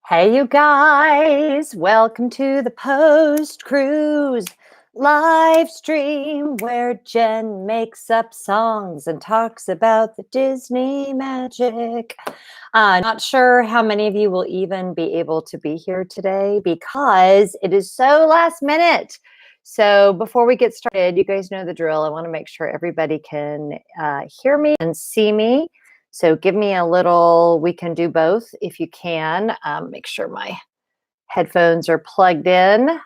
Hey, you guys, welcome to the post cruise live stream where Jen makes up songs and talks about the Disney magic. Not sure how many of you will even be able to be here today because it is so last minute. So before we get started, you guys know the drill. I want to make sure everybody can hear me and see me. So give me a little, we can do both if you can. Make sure my headphones are plugged in.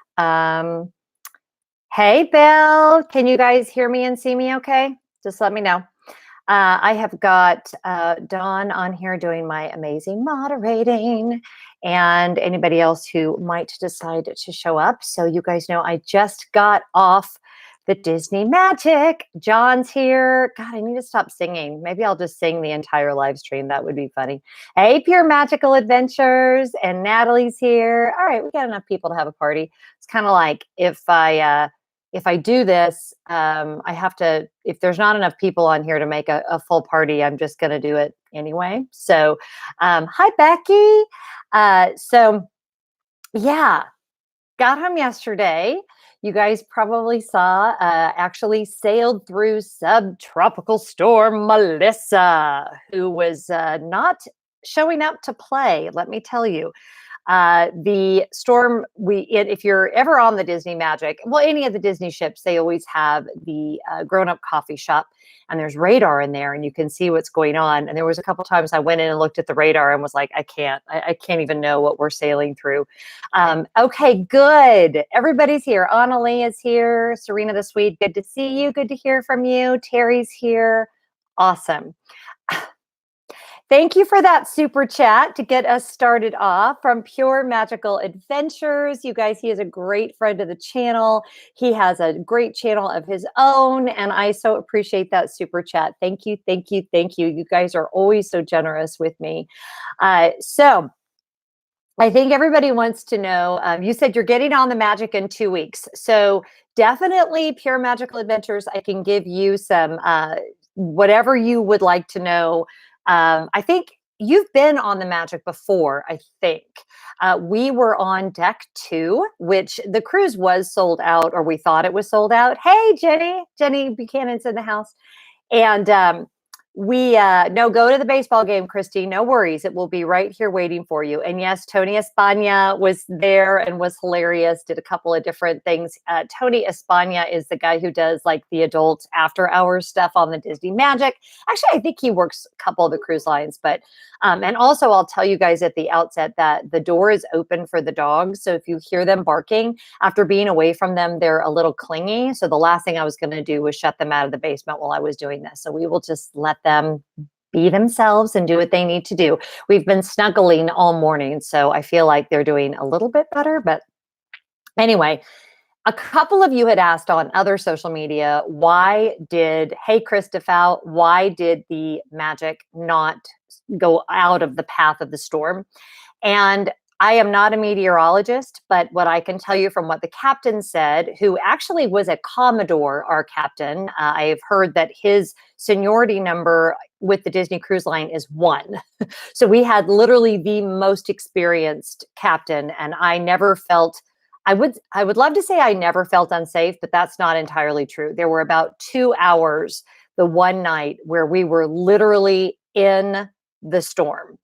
Hey, Bill, can you guys hear me and see me okay? Just let me know. I have got Dawn on here doing my amazing moderating and anybody else who might decide to show up. So you guys know I just got off the Disney magic. John's here. God, I need to stop singing. Maybe I'll just sing the entire live stream. That would be funny. Hey, Pure Magical Adventures, and Natalie's here. All right, we got enough people to have a party. It's kind of like if I do this, I have to, if there's not enough people on here to make a full party, I'm just going to do it anyway. So, hi, Becky. Yeah, got home yesterday. You guys probably saw, actually sailed through subtropical storm Melissa, who was not showing up to play, let me tell you. The storm, if you're ever on the Disney Magic, well, any of the Disney ships, they always have the grown-up coffee shop, and there's radar in there, and you can see what's going on. And there was a couple times I went in and looked at the radar and was like, I can't even know what we're sailing through. Okay, good. Everybody's here. Annalie is here. Serena the Sweet, good to see you. Good to hear from you. Terry's here. Awesome. Thank you for that super chat to get us started off from Pure Magical Adventures. You guys, he is a great friend of the channel. He has a great channel of his own, and I so appreciate that super chat. Thank you, thank you, thank you. You guys are always so generous with me. So I think everybody wants to know, you said you're getting on the magic in 2 weeks. So definitely Pure Magical Adventures, I can give you some, whatever you would like to know. I think you've been on the magic before, I think. We were on deck 2, which the cruise was sold out, or we thought it was sold out. Hey, Jenny Buchanan's in the house. And no, go to the baseball game, Christy. No worries. It will be right here waiting for you. And yes, Tony Espana was there and was hilarious, did a couple of different things. Tony Espana is the guy who does like the adult after hours stuff on the Disney Magic. Actually, I think he works a couple of the cruise lines, but, and also I'll tell you guys at the outset that the door is open for the dogs. So if you hear them barking after being away from them, they're a little clingy. So the last thing I was going to do was shut them out of the basement while I was doing this. So we will just let them be themselves and do what they need to do. We've been snuggling all morning, so I feel like they're doing a little bit better. But anyway, a couple of you had asked on other social media, hey, Chris DeFow, why did the magic not go out of the path of the storm? And I am not a meteorologist, but what I can tell you from what the captain said, who actually was a Commodore, our captain, I've heard that his seniority number with the Disney Cruise Line is 1. So we had literally the most experienced captain, and I never felt, I would love to say I never felt unsafe, but that's not entirely true. There were about 2 hours the one night where we were literally in the storm.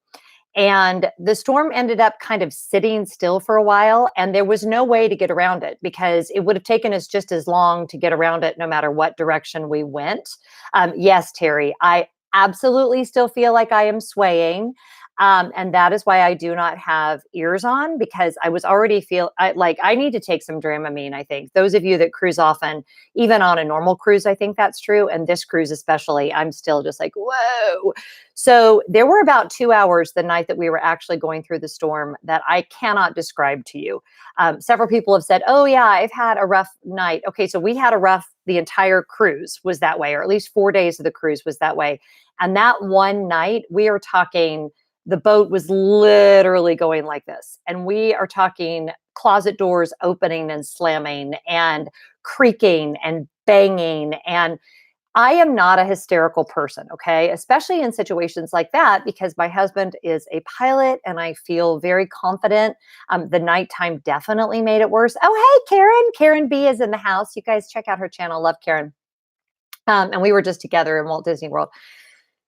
And the storm ended up kind of sitting still for a while, and there was no way to get around it because it would have taken us just as long to get around it no matter what direction we went. Yes, Terry, I absolutely still feel like I am swaying. And that is why I do not have ears on, because I was already I need to take some Dramamine, I think. Those of you that cruise often, even on a normal cruise, I think that's true. And this cruise especially, I'm still just like, whoa. So there were about 2 hours the night that we were actually going through the storm that I cannot describe to you. Several people have said, oh yeah, I've had a rough night. Okay, so we had the entire cruise was that way, or at least 4 days of the cruise was that way. And that one night, we are talking, the boat was literally going like this. And we are talking closet doors opening and slamming and creaking and banging. And I am not a hysterical person, okay? Especially in situations like that, because my husband is a pilot and I feel very confident. The nighttime definitely made it worse. Oh, hey, Karen. Karen B is in the house. You guys check out her channel. Love Karen. And we were just together in Walt Disney World.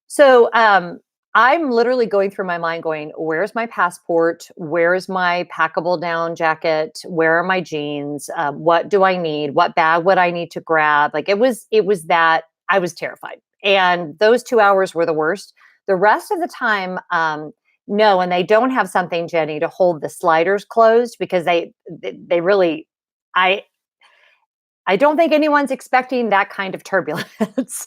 So I'm literally going through my mind going, where's my passport? Where's my packable down jacket? Where are my jeans? What do I need? What bag would I need to grab? Like it was that I was terrified. And those 2 hours were the worst. The rest of the time, no, and they don't have something, Jenny, to hold the sliders closed because they really, I I don't think anyone's expecting that kind of turbulence.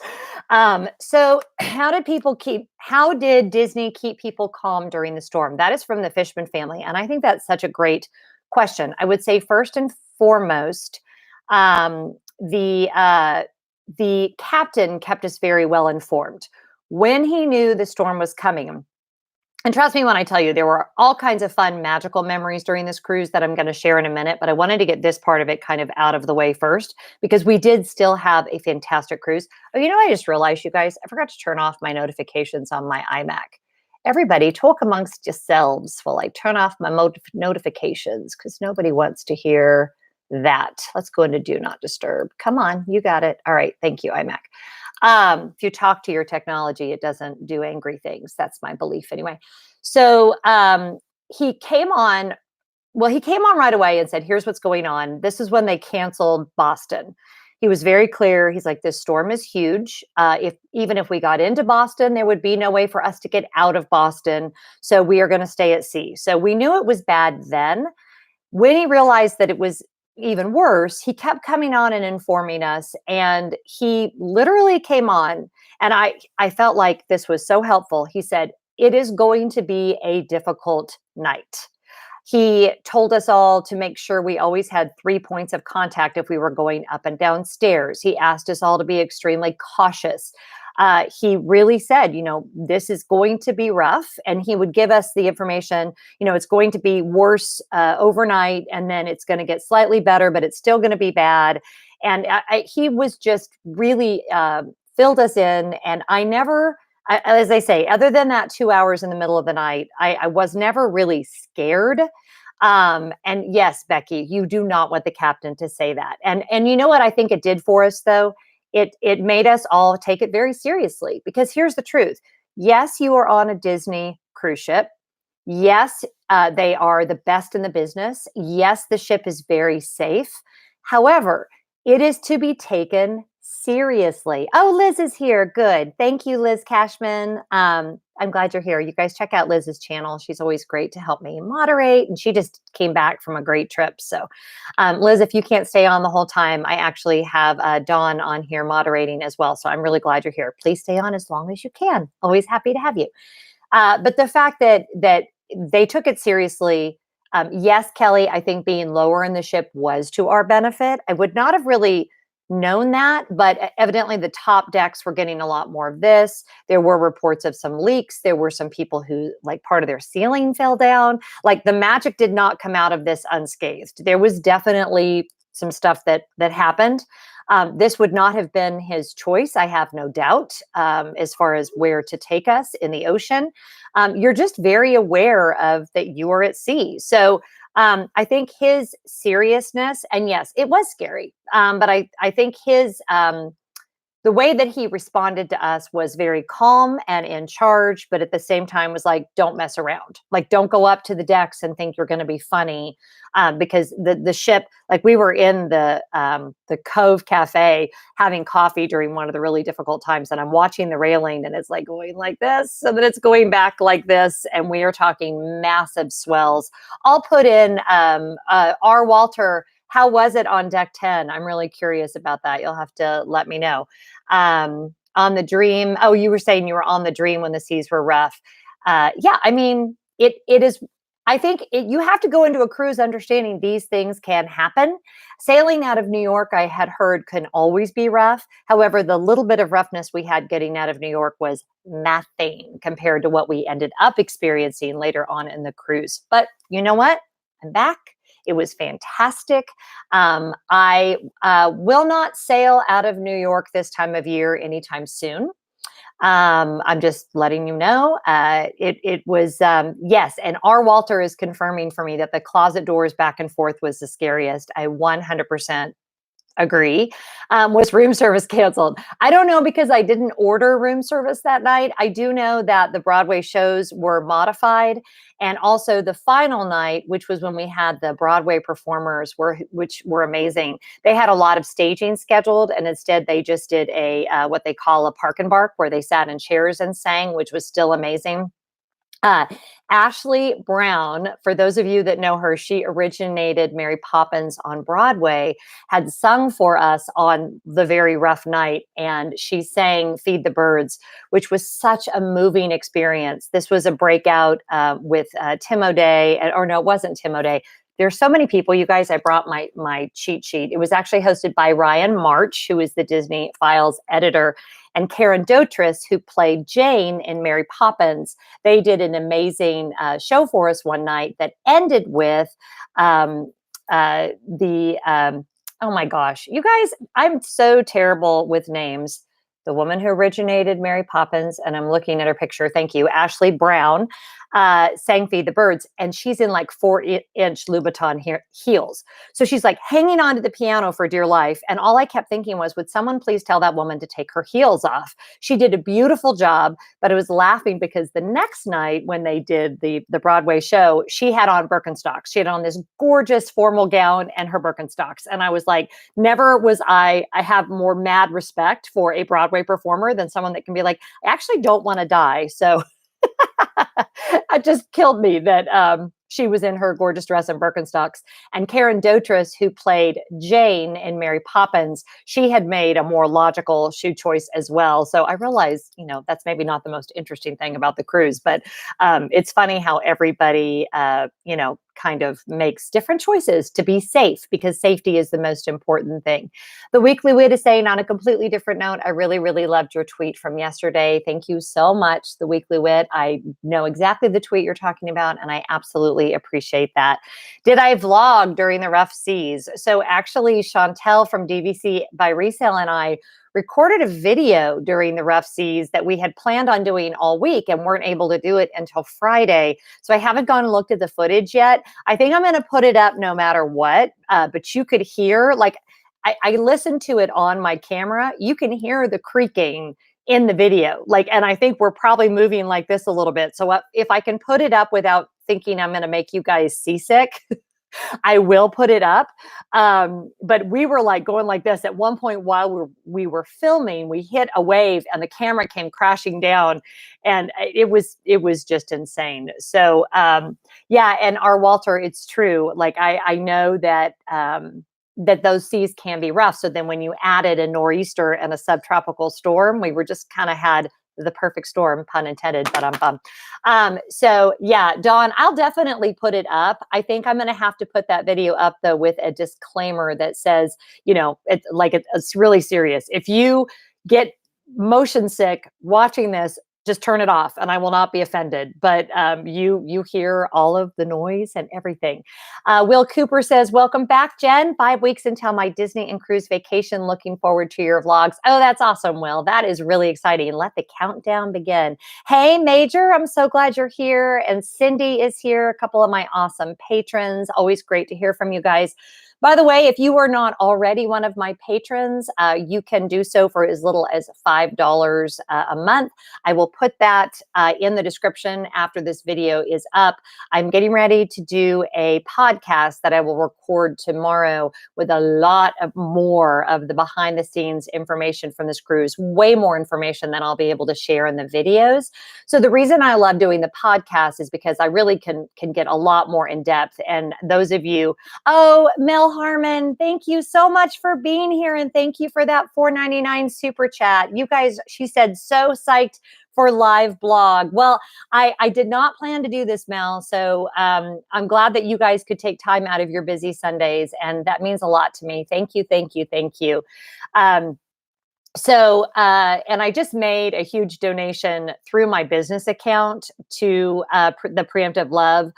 So how did Disney keep people calm during the storm? That is from the Fishman family. And I think that's such a great question. I would say first and foremost, um, the, uh, the captain kept us very well informed. When he knew the storm was coming, and trust me when I tell you, there were all kinds of fun, magical memories during this cruise that I'm going to share in a minute. But I wanted to get this part of it kind of out of the way first, because we did still have a fantastic cruise. Oh, I just realized, you guys, I forgot to turn off my notifications on my iMac. Everybody talk amongst yourselves while I turn off my notifications, because nobody wants to hear that. Let's go into do not disturb. Come on, you got it. All right. Thank you, iMac. If you talk to your technology, it doesn't do angry things. That's my belief anyway. So he came on. Well, he came on right away and said, here's what's going on. This is when they canceled Boston. He was very clear. He's like, this storm is huge. Even if we got into Boston, there would be no way for us to get out of Boston. So we are going to stay at sea. So we knew it was bad then. When he realized that it was even worse, he kept coming on and informing us. And he literally came on, and I felt like this was so helpful. He said, it is going to be a difficult night. He told us all to make sure we always had 3 points of contact if we were going up and down stairs. He asked us all to be extremely cautious. He really said, this is going to be rough. And he would give us the information, it's going to be worse overnight, and then it's going to get slightly better, but it's still going to be bad. And he was just really filled us in. And as I say, other than that 2 hours in the middle of the night, I was never really scared. And yes, Becky, you do not want the captain to say that. And you know what I think it did for us, though? It made us all take it very seriously, because here's the truth. Yes, you are on a Disney cruise ship. Yes, they are the best in the business. Yes, the ship is very safe. However, it is to be taken seriously. Oh, Liz is here. Good. Thank you, Liz Cashman. I'm glad you're here. You guys check out Liz's channel. She's always great to help me moderate. And she just came back from a great trip. So, Liz, if you can't stay on the whole time, I actually have Dawn on here moderating as well. So I'm really glad you're here. Please stay on as long as you can. Always happy to have you. But the fact that they took it seriously. Yes, Kelly, I think being lower in the ship was to our benefit. I would not have really known that, but evidently the top decks were getting a lot more of this. There were reports of some leaks. There were some people who, like, part of their ceiling fell down. Like, the magic did not come out of this unscathed. There was definitely some stuff that happened. This would not have been his choice, I have no doubt, as far as where to take us in the ocean. You're just very aware of that you are at sea. So I think his seriousness, and yes, it was scary, but I think the way that he responded to us was very calm and in charge, but at the same time was like, don't mess around. Like, don't go up to the decks and think you're going to be funny, because the ship, like, we were in the Cove Cafe having coffee during one of the really difficult times, and I'm watching the railing, and it's like going like this, and then it's going back like this, and we are talking massive swells. I'll put in R. Walter. How was it on deck 10? I'm really curious about that. You'll have to let me know. On the Dream. Oh, you were saying you were on the Dream when the seas were rough. Yeah, I mean, it is. I think you have to go into a cruise understanding these things can happen. Sailing out of New York, I had heard, can always be rough. However, the little bit of roughness we had getting out of New York was nothing compared to what we ended up experiencing later on in the cruise. But you know what? I'm back. It was fantastic. I will not sail out of New York this time of year anytime soon. I'm just letting you know. It was yes, and R. Walter is confirming for me that the closet doors back and forth was the scariest. I 100% agree. Was room service canceled? I don't know because I didn't order room service that night. I do know that the Broadway shows were modified, and also the final night, which was when we had the Broadway performers, which were amazing. They had a lot of staging scheduled, and instead they just did a what they call a park and bark, where they sat in chairs and sang, which was still amazing. Uh, Ashley Brown, for those of you that know her, she originated Mary Poppins on Broadway, had sung for us on the very rough night, and she sang Feed the Birds, which was such a moving experience. This was a breakout with Tim O'Day, or no, it wasn't Tim O'Day. There's so many people, you guys. I brought my cheat sheet. It was actually hosted by Ryan March, who is the Disney Files editor, and Karen Dotris, who played Jane in Mary Poppins. They did an amazing show for us one night that ended with oh my gosh, you guys, I'm so terrible with names. The woman who originated Mary Poppins, and I'm looking at her picture. Thank you, Ashley Brown, sang Feed the Birds, and she's in like 4-inch Louboutin heels. So she's like hanging onto the piano for dear life. And all I kept thinking was, would someone please tell that woman to take her heels off? She did a beautiful job, but I was laughing because the next night when they did the Broadway show, she had on Birkenstocks. She had on this gorgeous formal gown and her Birkenstocks. And I was like, never was I have more mad respect for a Broadway performer than someone that can be like, I actually don't want to die. So it just killed me that she was in her gorgeous dress and Birkenstocks. And Karen Dotris, who played Jane in Mary Poppins, she had made a more logical shoe choice as well. So I realized, that's maybe not the most interesting thing about the cruise, but it's funny how everybody, kind of makes different choices to be safe, because safety is the most important thing. The Weekly Wit is saying, on a completely different note, I really, really loved your tweet from yesterday. Thank you so much, The Weekly Wit. I know exactly the tweet you're talking about, and I absolutely appreciate that. Did I vlog during the rough seas? So actually, Chantel from DVC by Resale and I recorded a video during the rough seas that we had planned on doing all week and weren't able to do it until Friday. So I haven't gone and looked at the footage yet. I think I'm going to put it up no matter what, but you could hear, like, I listened to it on my camera. You can hear the creaking in the video. And I think we're probably moving like this a little bit. So if I can put it up without thinking I'm going to make you guys seasick, I will put it up. But we were like going like this at one point while we were filming. We hit a wave and the camera came crashing down, and it was just insane. So yeah, and our Walter, it's true. Like I know that that those seas can be rough. So then when you added a nor'easter and a subtropical storm, we were just kind of had the perfect storm, pun intended, but I'm bummed. So yeah, Dawn, I'll definitely put it up. I think I'm going to have to put that video up though with a disclaimer that says, it's really serious. If you get motion sick watching this, just turn it off and I will not be offended. But you hear all of the noise and everything. Will Cooper says, welcome back, Jen. 5 weeks until my Disney and cruise vacation. Looking forward to your vlogs. Oh, that's awesome, Will. That is really exciting. Let the countdown begin. Hey, Major, I'm so glad you're here. And Cindy is here, a couple of my awesome patrons. Always great to hear from you guys. By the way, if you are not already one of my patrons, you can do so for as little as $5 a month. I will put that in the description after this video is up. I'm getting ready to do a podcast that I will record tomorrow with a lot of more of the behind the scenes information from this cruise, way more information than I'll be able to share in the videos. So the reason I love doing the podcast is because I really can get a lot more in depth. And those of you, Mel Harmon, thank you so much for being here. And thank you for that $4.99 super chat. You guys, she said, so psyched for live blog. Well, I did not plan to do this, Mel. So I'm glad that you guys could take time out of your busy Sundays. And that means a lot to me. Thank you, thank you, thank you. And I just made a huge donation through my business account to the Preemptive Love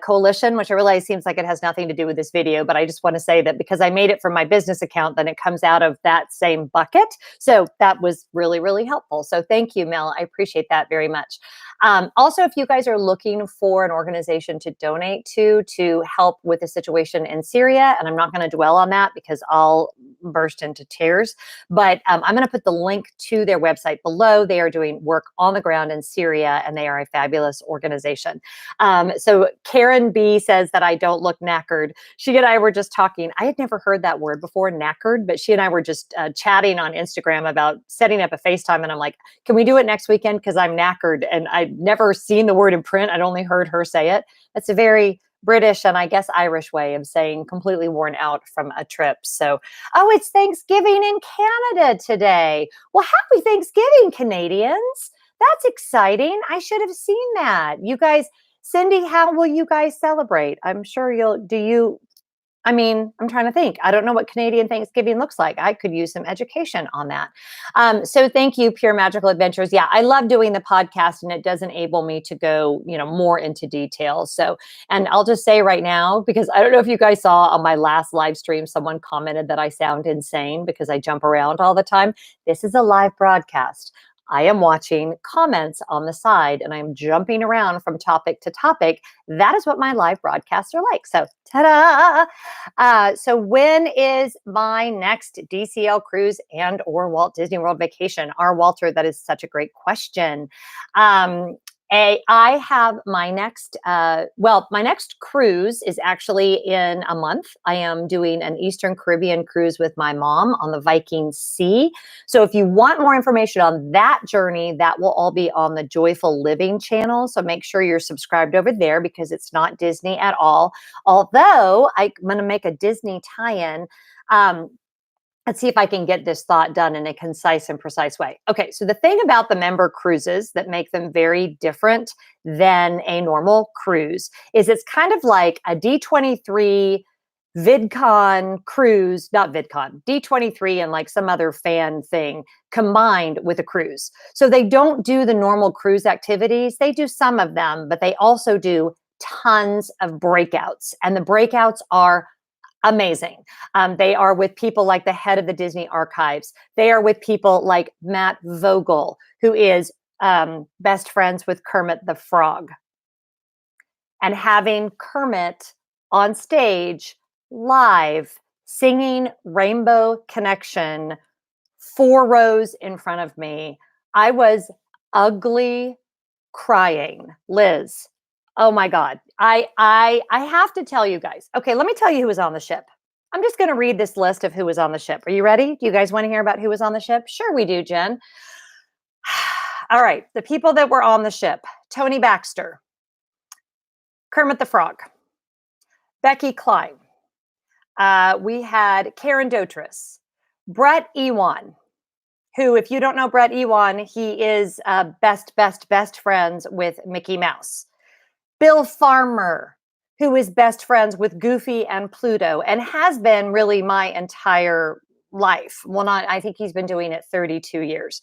coalition, which I realize seems like it has nothing to do with this video, but I just want to say that because I made it from my business account, then it comes out of that same bucket. So that was really, really helpful. So thank you, Mel. I appreciate that very much. Also, if you guys are looking for an organization to donate to help with the situation in Syria, and I'm not going to dwell on that because I'll burst into tears, but I'm going to put the link to their website below. They are doing work on the ground in Syria, and they are a fabulous organization. So Karen B says that I don't look knackered. She and I were just talking. I had never heard that word before, knackered, but she and I were just chatting on Instagram about setting up a FaceTime. And I'm like, can we do it next weekend? Because I'm knackered. And I'd never seen the word in print. I'd only heard her say it. That's a very British and I guess Irish way of saying completely worn out from a trip. So, oh, it's Thanksgiving in Canada today. Well, happy Thanksgiving, Canadians. That's exciting. I should have seen that. You guys, Cindy, how will you guys celebrate? I'm sure I'm trying to think. I don't know what Canadian Thanksgiving looks like. I could use some education on that. So thank you, Pure Magical Adventures. Yeah, I love doing the podcast and it does enable me to go, more into detail. So, and I'll just say right now, because I don't know if you guys saw on my last live stream, someone commented that I sound insane because I jump around all the time. This is a live broadcast. I am watching comments on the side and I'm jumping around from topic to topic. That is what my live broadcasts are like. So, ta-da! So when is my next DCL cruise and or Walt Disney World vacation? Walter, that is such a great question. I have my next, my next cruise is actually in a month. I am doing an Eastern Caribbean cruise with my mom on the Viking Sea. So if you want more information on that journey, that will all be on the Joyful Living channel. So make sure you're subscribed over there because it's not Disney at all. Although I'm going to make a Disney tie-in. Let's see if I can get this thought done in a concise and precise way. Okay, so the thing about the member cruises that make them very different than a normal cruise is it's kind of like a D23 VidCon cruise, not VidCon, D23 and like some other fan thing combined with a cruise. So they don't do the normal cruise activities. They do some of them, but they also do tons of breakouts. And the breakouts are amazing. They are with people like the head of the Disney Archives. They are with people like Matt Vogel, who is best friends with Kermit the Frog. And having Kermit on stage live singing Rainbow Connection 4 rows in front of me, I was ugly crying. Liz, oh my God. I have to tell you guys. Okay, let me tell you who was on the ship. I'm just going to read this list of who was on the ship. Are you ready? Do you guys want to hear about who was on the ship? Sure we do, Jen. All right, the people that were on the ship. Tony Baxter, Kermit the Frog, Becky Klein. We had Karen Dotris, Brett Ewan, who, if you don't know Brett Ewan, he is best friends with Mickey Mouse. Bill Farmer, who is best friends with Goofy and Pluto and has been really my entire life. Well, I think he's been doing it 32 years.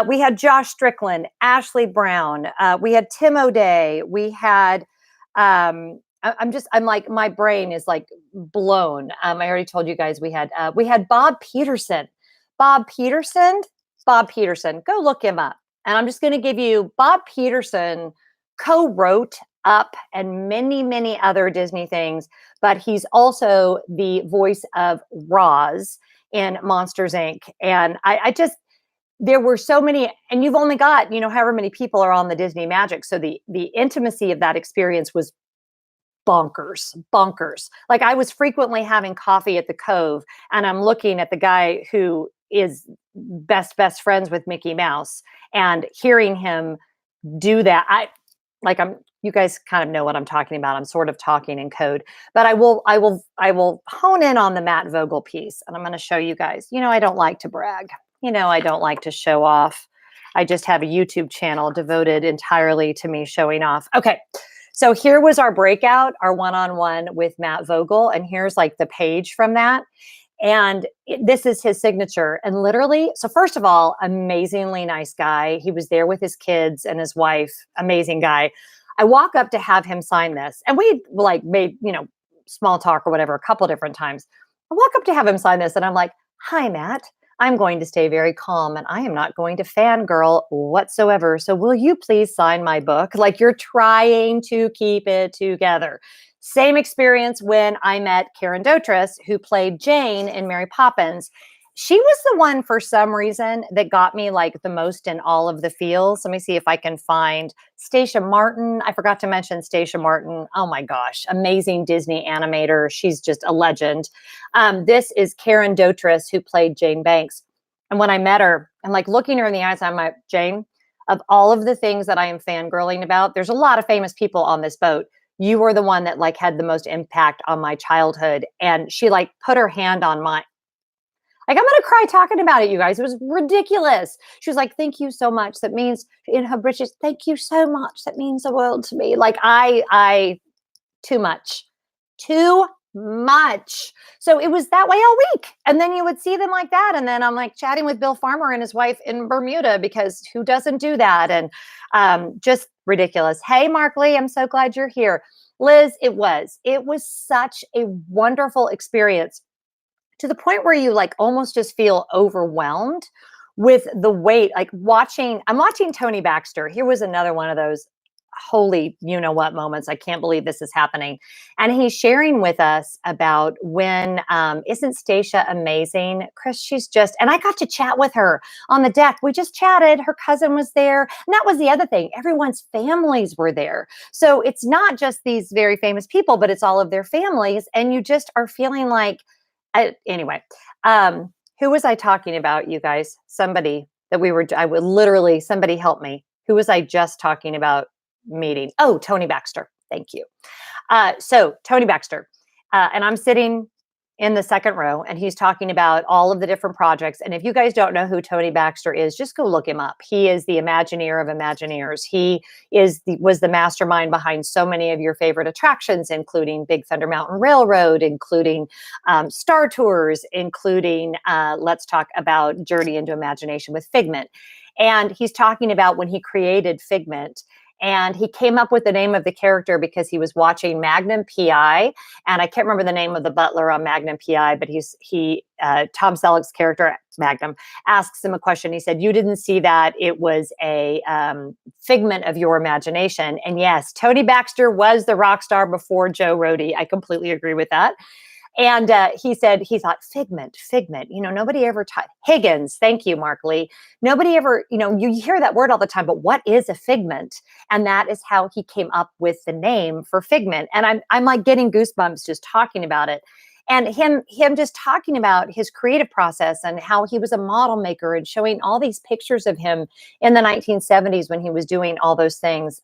We had Josh Strickland, Ashley Brown. We had Tim O'Day. We had, I'm like, my brain is like blown. I already told you guys we had Bob Peterson. Bob Peterson, go look him up. And I'm just going to give you Bob Peterson co-wrote Up and many, many other Disney things, but he's also the voice of Roz in Monsters, Inc. And there were so many, and you've only got, however many people are on the Disney Magic. So the intimacy of that experience was bonkers. Like I was frequently having coffee at the Cove and I'm looking at the guy who is best friends with Mickey Mouse and hearing him do that. You guys kind of know what I'm talking about. I'm sort of talking in code, but I will hone in on the Matt Vogel piece. And I'm going to show you guys, I don't like to brag, I don't like to show off. I just have a YouTube channel devoted entirely to me showing off. Okay. So here was our breakout, our one-on-one with Matt Vogel. And here's like the page from that. And this is his signature. And literally, so first of all, amazingly nice guy. He was there with his kids and his wife. Amazing guy. I walk up to have him sign this, and we like made, small talk or whatever a couple different times. I walk up to have him sign this, and I'm like, "Hi, Matt. I'm going to stay very calm, and I am not going to fangirl whatsoever. So will you please sign my book?" Like, you're trying to keep it together. Same experience when I met Karen Dotrice, who played Jane in Mary Poppins. She was the one, for some reason, that got me like the most in all of the feels. Let me see if I can find Stacia Martin. I forgot to mention Stacia Martin. Oh my gosh, amazing Disney animator. She's just a legend. This is Karen Dotrice, who played Jane Banks. And when I met her, I'm like looking her in the eyes, I'm like, Jane, of all of the things that I am fangirling about, there's a lot of famous people on this boat. You were the one that like had the most impact on my childhood. And she like put her hand on mine. Like, I'm going to cry talking about it, you guys. It was ridiculous. She was like, "Thank you so much. That means," in her British, "Thank you so much. That means the world to me." Like, too much, too much. So it was that way all week. And then you would see them like that. And then I'm like chatting with Bill Farmer and his wife in Bermuda, because who doesn't do that? And just ridiculous. Hey, Mark Lee, I'm so glad you're here. Liz, it was such a wonderful experience, to the point where you like almost just feel overwhelmed with the weight. Like, I'm watching Tony Baxter. Here was another one of those holy, what moments. I can't believe this is happening. And he's sharing with us about when, isn't Stacia amazing? Chris, she's just, and I got to chat with her on the deck. We just chatted. Her cousin was there. And that was the other thing. Everyone's families were there. So it's not just these very famous people, but it's all of their families. And you just are feeling like, anyway, who was I talking about, you guys? Somebody that I would literally, somebody help me. Who was I just talking about meeting? Oh, Tony Baxter. Thank you. So Tony Baxter, and I'm sitting in the second row, and he's talking about all of the different projects. And if you guys don't know who Tony Baxter is, just go look him up. He is the Imagineer of Imagineers. He was the mastermind behind so many of your favorite attractions, including Big Thunder Mountain Railroad, including Star Tours, including let's talk about Journey into Imagination with Figment. And he's talking about when he created Figment, and he came up with the name of the character because he was watching Magnum PI, and I can't remember the name of the butler on Magnum PI, but Tom Selleck's character Magnum asks him a question. He said, "You didn't see that? It was a figment of your imagination." And yes, Tony Baxter was the rock star before Joe Rohde. I completely agree with that. And he said he thought figment, nobody ever taught Higgins. Thank you, Mark Lee. Nobody ever, you hear that word all the time, but what is a figment? And that is how he came up with the name for Figment. And I'm like getting goosebumps just talking about it. And him just talking about his creative process and how he was a model maker and showing all these pictures of him in the 1970s when he was doing all those things.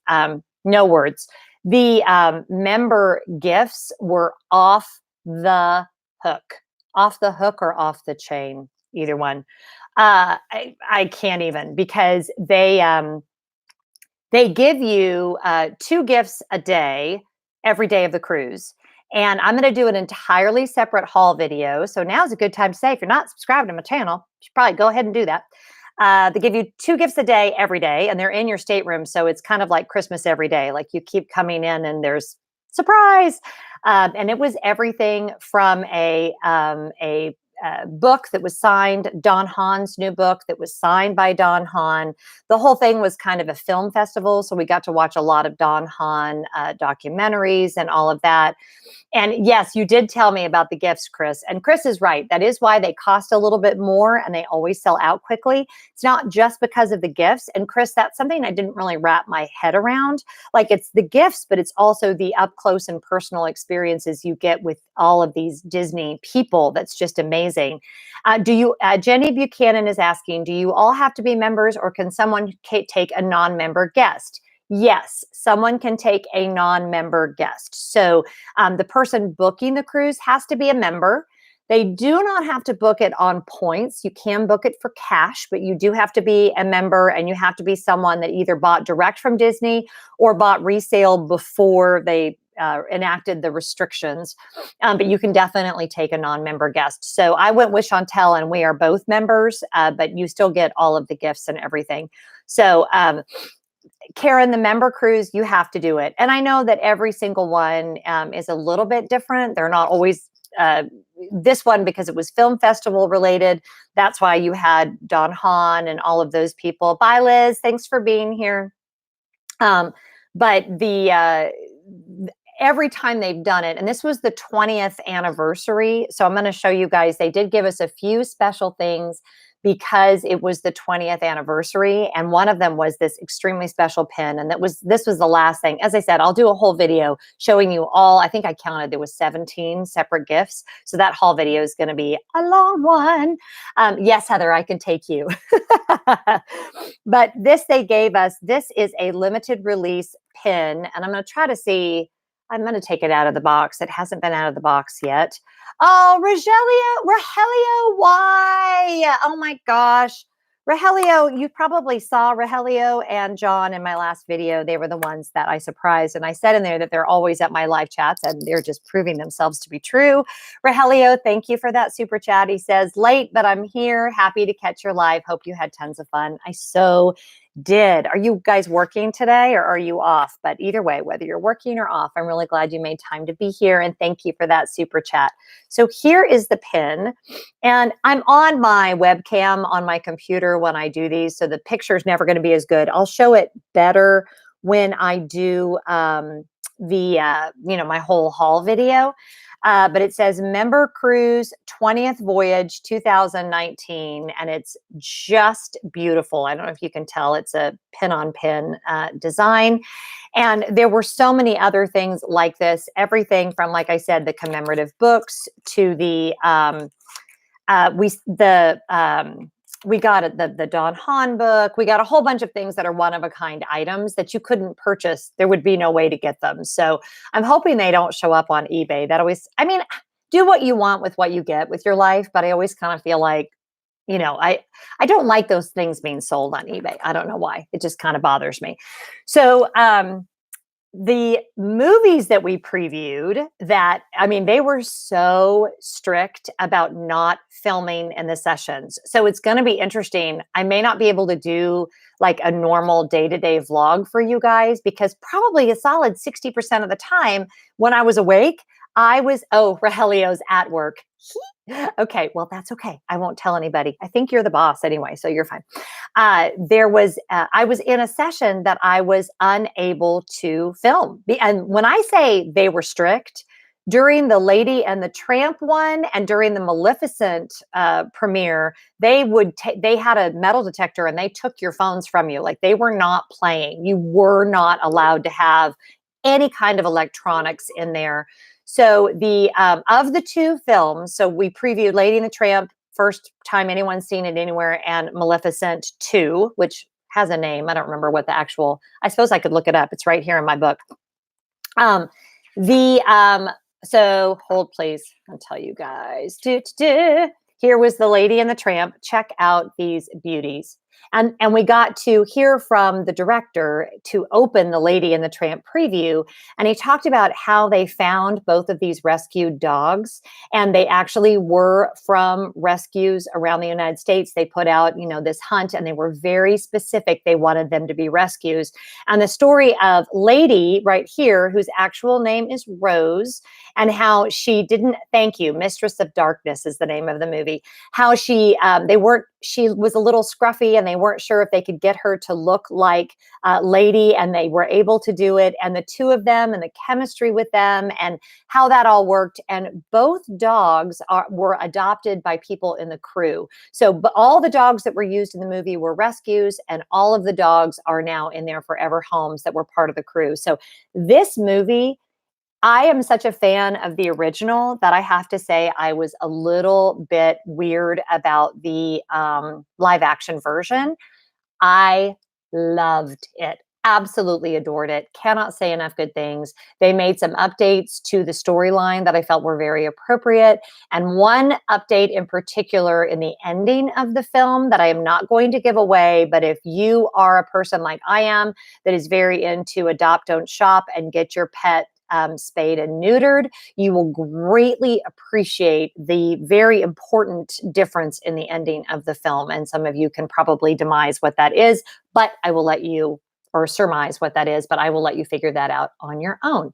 No words. The member gifts were off the hook or off the chain, either one. I can't even, because they give you 2 gifts a day every day of the cruise. And I'm going to do an entirely separate haul video. So now's a good time to say, if you're not subscribed to my channel, you should probably go ahead and do that. They give you 2 gifts a day every day, and they're in your stateroom. So it's kind of like Christmas every day. Like, you keep coming in and there's surprise. And it was everything from a book that was signed, Don Hahn's new book that was signed by Don Hahn. The whole thing was kind of a film festival. So we got to watch a lot of Don Hahn documentaries and all of that. And yes, you did tell me about the gifts, Chris. And Chris is right. That is why they cost a little bit more and they always sell out quickly. It's not just because of the gifts. And Chris, that's something I didn't really wrap my head around. Like, it's the gifts, but it's also the up close and personal experiences you get with all of these Disney people. That's just amazing. Jenny Buchanan is asking, do you all have to be members, or can someone take a non-member guest? Yes, someone can take a non-member guest. So the person booking the cruise has to be a member. They do not have to book it on points. You can book it for cash, but you do have to be a member, and you have to be someone that either bought direct from Disney or bought resale before they enacted the restrictions. But you can definitely take a non-member guest. So I went with Chantel, and we are both members, but you still get all of the gifts and everything. So Karen, the member cruise, you have to do it. And I know that every single one is a little bit different. They're not always this one, because it was film festival related. That's why you had Don Hahn and all of those people. Bye, Liz. Thanks for being here. But every time they've done it, and this was the 20th anniversary. So I'm going to show you guys, they did give us a few special things because it was the 20th anniversary. And one of them was this extremely special pin. And this was the last thing. As I said, I'll do a whole video showing you all. I think I counted, there was 17 separate gifts. So that haul video is going to be a long one. Yes, Heather, I can take you. But this they gave us, this is a limited release pin. And I'm going to try to see, I'm going to take it out of the box. It hasn't been out of the box yet. Oh, Rogelio, why? Oh my gosh. Rogelio, you probably saw Rogelio and John in my last video. They were the ones that I surprised. And I said in there that they're always at my live chats, and they're just proving themselves to be true. Rogelio, thank you for that super chat. He says, late, but I'm here. Happy to catch your live. Hope you had tons of fun. I so did. Are you guys working today or are you off? But either way, whether you're working or off, I'm really glad you made time to be here, and thank you for that super chat. So here is the pin, and I'm on my webcam on my computer when I do these, so the picture is never going to be as good. I'll show it better when I do my whole haul video. But it says Member Cruise 20th Voyage 2019, and it's just beautiful. I don't know if you can tell, it's a pin-on-pin design. And there were so many other things like this, everything from, like I said, the commemorative books to the we got the Don Hahn book. We got a whole bunch of things that are one-of-a-kind items that you couldn't purchase. There would be no way to get them. So I'm hoping they don't show up on eBay. That always, I mean, do what you want with what you get with your life, but I always kind of feel like, you know, I don't like those things being sold on eBay. I don't know why. It just kind of bothers me. So the movies that we previewed, that, I mean, they were so strict about not filming in the sessions. So it's going to be interesting. I may not be able to do like a normal day-to-day vlog for you guys, because probably a solid 60% of the time when I was awake, I was, Rogelio's at work. Okay, well, that's okay. I won't tell anybody. I think you're the boss anyway, so you're fine. I was in a session that I was unable to film. And when I say they were strict, during the Lady and the Tramp one and during the Maleficent premiere, they had a metal detector and they took your phones from you. Like, they were not playing. You were not allowed to have any kind of electronics in there. So the of the two films, so we previewed Lady and the Tramp, first time anyone's seen it anywhere, and Maleficent 2, which has a name. I don't remember what the actual, I suppose I could look it up. It's right here in my book. So hold please, I'll tell you guys. Here was the Lady and the Tramp. Check out these beauties. And we got to hear from the director to open the Lady and the Tramp preview. And he talked about how they found both of these rescued dogs. And they actually were from rescues around the United States. They put out, this hunt, and they were very specific. They wanted them to be rescues. And the story of Lady right here, whose actual name is Rose, and how she didn't, thank you, Mistress of Darkness is the name of the movie, how she was a little scruffy, and they weren't sure if they could get her to look like Lady, and they were able to do it. And the two of them and the chemistry with them and how that all worked. And both dogs were adopted by people in the crew. So all the dogs that were used in the movie were rescues, and all of the dogs are now in their forever homes that were part of the crew. So this movie, I am such a fan of the original that I have to say I was a little bit weird about the live action version. I loved it. Absolutely adored it. Cannot say enough good things. They made some updates to the storyline that I felt were very appropriate. And one update in particular in the ending of the film that I am not going to give away, but if you are a person like I am that is very into adopt, don't shop, and get your pet spayed and neutered, you will greatly appreciate the very important difference in the ending of the film. And some of you can probably demise what that is, but I will let you or surmise what that is, but I will let you figure that out on your own.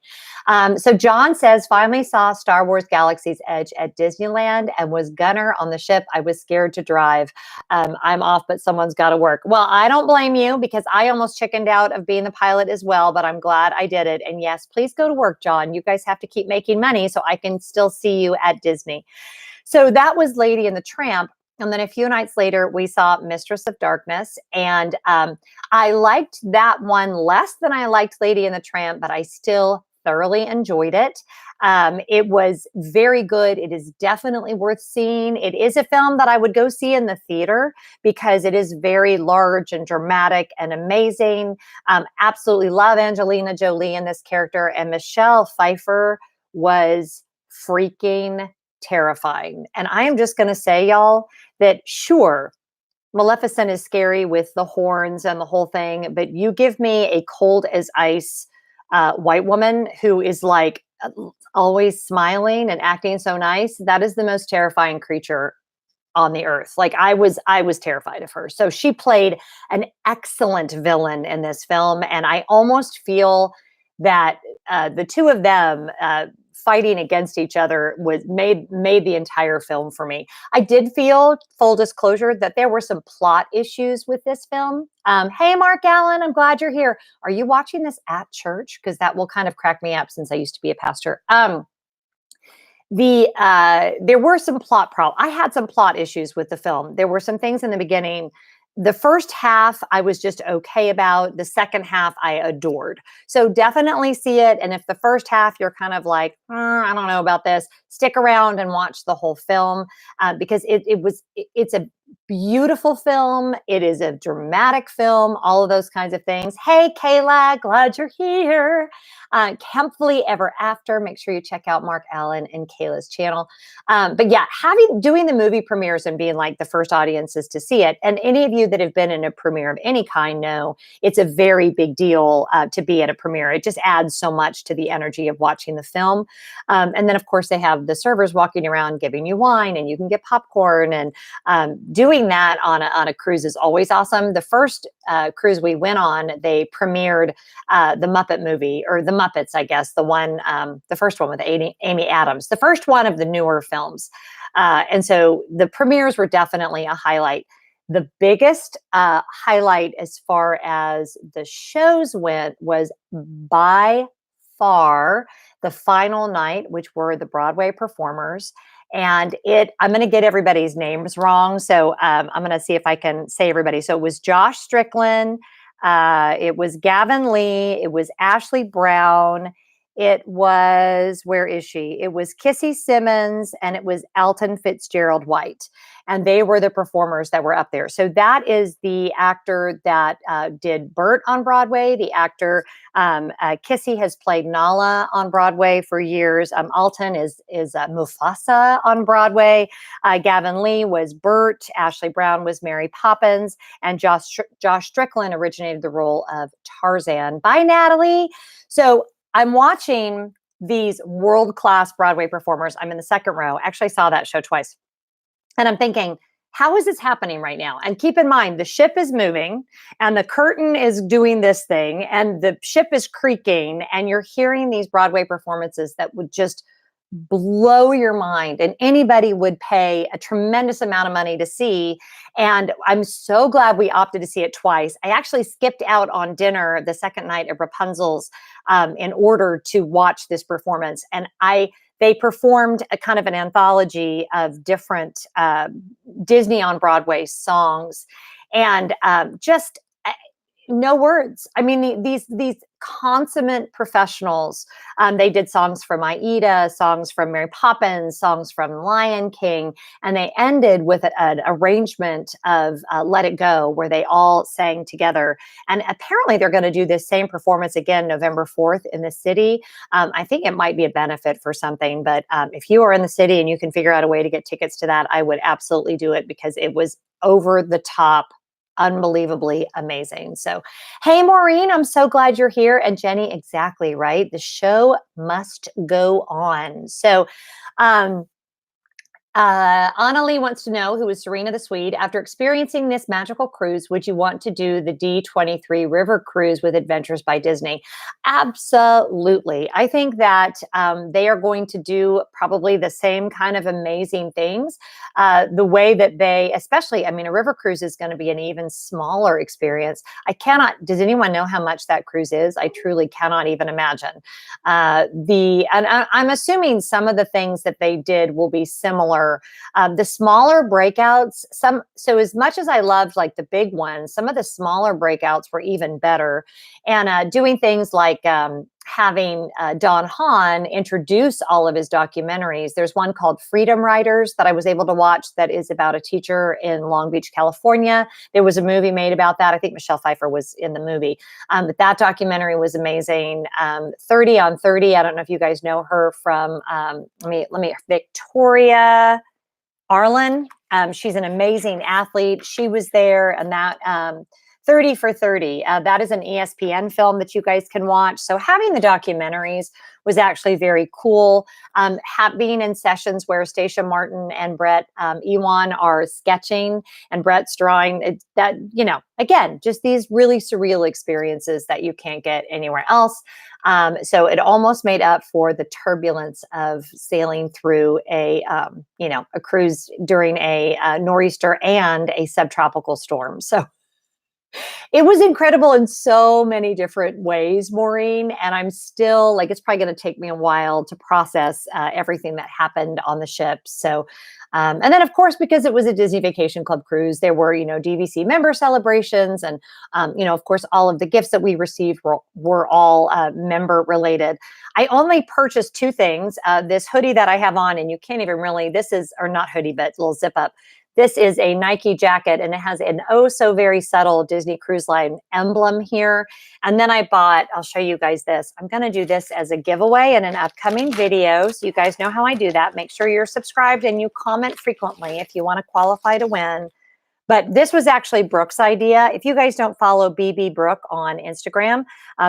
So John says, finally saw Star Wars Galaxy's Edge at Disneyland and was gunner on the ship. I was scared to drive. I'm off, but someone's got to work. Well, I don't blame you because I almost chickened out of being the pilot as well, but I'm glad I did it. And yes, please go to work, John. You guys have to keep making money so I can still see you at Disney. So that was Lady and the Tramp. And then a few nights later, we saw Mistress of Darkness. And I liked that one less than I liked Lady and the Tramp, but I still thoroughly enjoyed it. It was very good. It is definitely worth seeing. It is a film that I would go see in the theater because it is very large and dramatic and amazing. Absolutely love Angelina Jolie in this character. And Michelle Pfeiffer was freaking terrifying. And I am just going to say, y'all, that sure, Maleficent is scary with the horns and the whole thing, but you give me a cold as ice white woman who is like always smiling and acting so nice. That is the most terrifying creature on the earth. Like I was terrified of her. So she played an excellent villain in this film. And I almost feel that the two of them fighting against each other was made the entire film for me. I did feel, full disclosure, that there were some plot issues with this film. Hey, Mark Allen, I'm glad you're here. Are you watching this at church? Because that will kind of crack me up since I used to be a pastor. There were some plot problems. I had some plot issues with the film. There were some things in the beginning. The first half I was just okay about. The second half I adored. So definitely see it. And if the first half you're kind of like, I don't know about this, stick around and watch the whole film because it's a beautiful film. It is a dramatic film, all of those kinds of things. Hey, Kayla, glad you're here. Happily Ever After. Make sure you check out Mark Allen and Kayla's channel. But yeah, doing the movie premieres and being like the first audiences to see it. And any of you that have been in a premiere of any kind know it's a very big deal to be at a premiere. It just adds so much to the energy of watching the film. And then of course they have the servers walking around giving you wine and you can get popcorn, and doing that on a cruise is always awesome. The first cruise we went on, they premiered the Muppet movie, or the Muppets, I guess, the first one with Amy Adams, the first one of the newer films. And so the premieres were definitely a highlight. The biggest highlight as far as the shows went was by far the final night, which were the Broadway performers. And I'm going to get everybody's names wrong. So I'm going to see if I can say everybody. So it was Josh Strickland. It was Gavin Lee. It was Ashley Brown. It was, where is she? It was Kissy Simmons, and it was Alton Fitzgerald White. And they were the performers that were up there. So that is the actor that did Bert on Broadway. The actor, Kissy has played Nala on Broadway for years. Alton is Mufasa on Broadway. Gavin Lee was Bert. Ashley Brown was Mary Poppins. And Josh Strickland originated the role of Tarzan. Bye, Natalie. So I'm watching these world-class Broadway performers. I'm in the second row. Actually, I saw that show twice. And I'm thinking, how is this happening right now? And keep in mind, the ship is moving and the curtain is doing this thing and the ship is creaking and you're hearing these Broadway performances that would just blow your mind, and anybody would pay a tremendous amount of money to see. And I'm so glad we opted to see it twice. I actually skipped out on dinner the second night of Rapunzel's in order to watch this performance. And they performed a kind of an anthology of different Disney on Broadway songs, and just no words. I mean, these consummate professionals. They did songs from Aida, songs from Mary Poppins, songs from Lion King, and they ended with an arrangement of "Let It Go," where they all sang together. And apparently, they're going to do this same performance again November 4th in the city. I think it might be a benefit for something, but if you are in the city and you can figure out a way to get tickets to that, I would absolutely do it because it was over the top, unbelievably amazing. So, hey, Maureen, I'm so glad you're here. And Jenny, exactly right. The show must go on. So, Annalie wants to know, who is Serena the Swede, after experiencing this magical cruise, would you want to do the D23 River Cruise with Adventures by Disney? Absolutely. I think that they are going to do probably the same kind of amazing things. The way that they, especially, I mean, a river cruise is going to be an even smaller experience. Does anyone know how much that cruise is? I truly cannot even imagine. I'm assuming some of the things that they did will be similar. The smaller breakouts, so as much as I loved like the big ones, some of the smaller breakouts were even better. And doing things like having Don Hahn introduce all of his documentaries. There's one called Freedom Riders that I was able to watch that is about a teacher in Long Beach, California. There was a movie made about that. I think Michelle Pfeiffer was in the movie. But that documentary was amazing. 30 on 30. I don't know if you guys know her from, Victoria Arlen. She's an amazing athlete. She was there, and that 30 for 30. That is an ESPN film that you guys can watch. So having the documentaries was actually very cool. Being in sessions where Stacia Martin and Brett Ewan are sketching and Brett's drawing, again, just these really surreal experiences that you can't get anywhere else. So it almost made up for the turbulence of sailing through a cruise during a nor'easter and a subtropical storm. So it was incredible in so many different ways, Maureen. And I'm still it's probably going to take me a while to process everything that happened on the ship. So, and then of course, because it was a Disney Vacation Club cruise, there were, DVC member celebrations. And, of course, all of the gifts that we received were all member related. I only purchased two things, this hoodie that I have on, and you can't even really, or not hoodie, but little zip up. This is a Nike jacket, and it has an so very subtle Disney Cruise Line emblem here. And then I'll show you guys this. I'm going to do this as a giveaway in an upcoming video. So you guys know how I do that. Make sure you're subscribed and you comment frequently if you want to qualify to win. But this was actually Brooke's idea. If you guys don't follow BB Brooke on Instagram,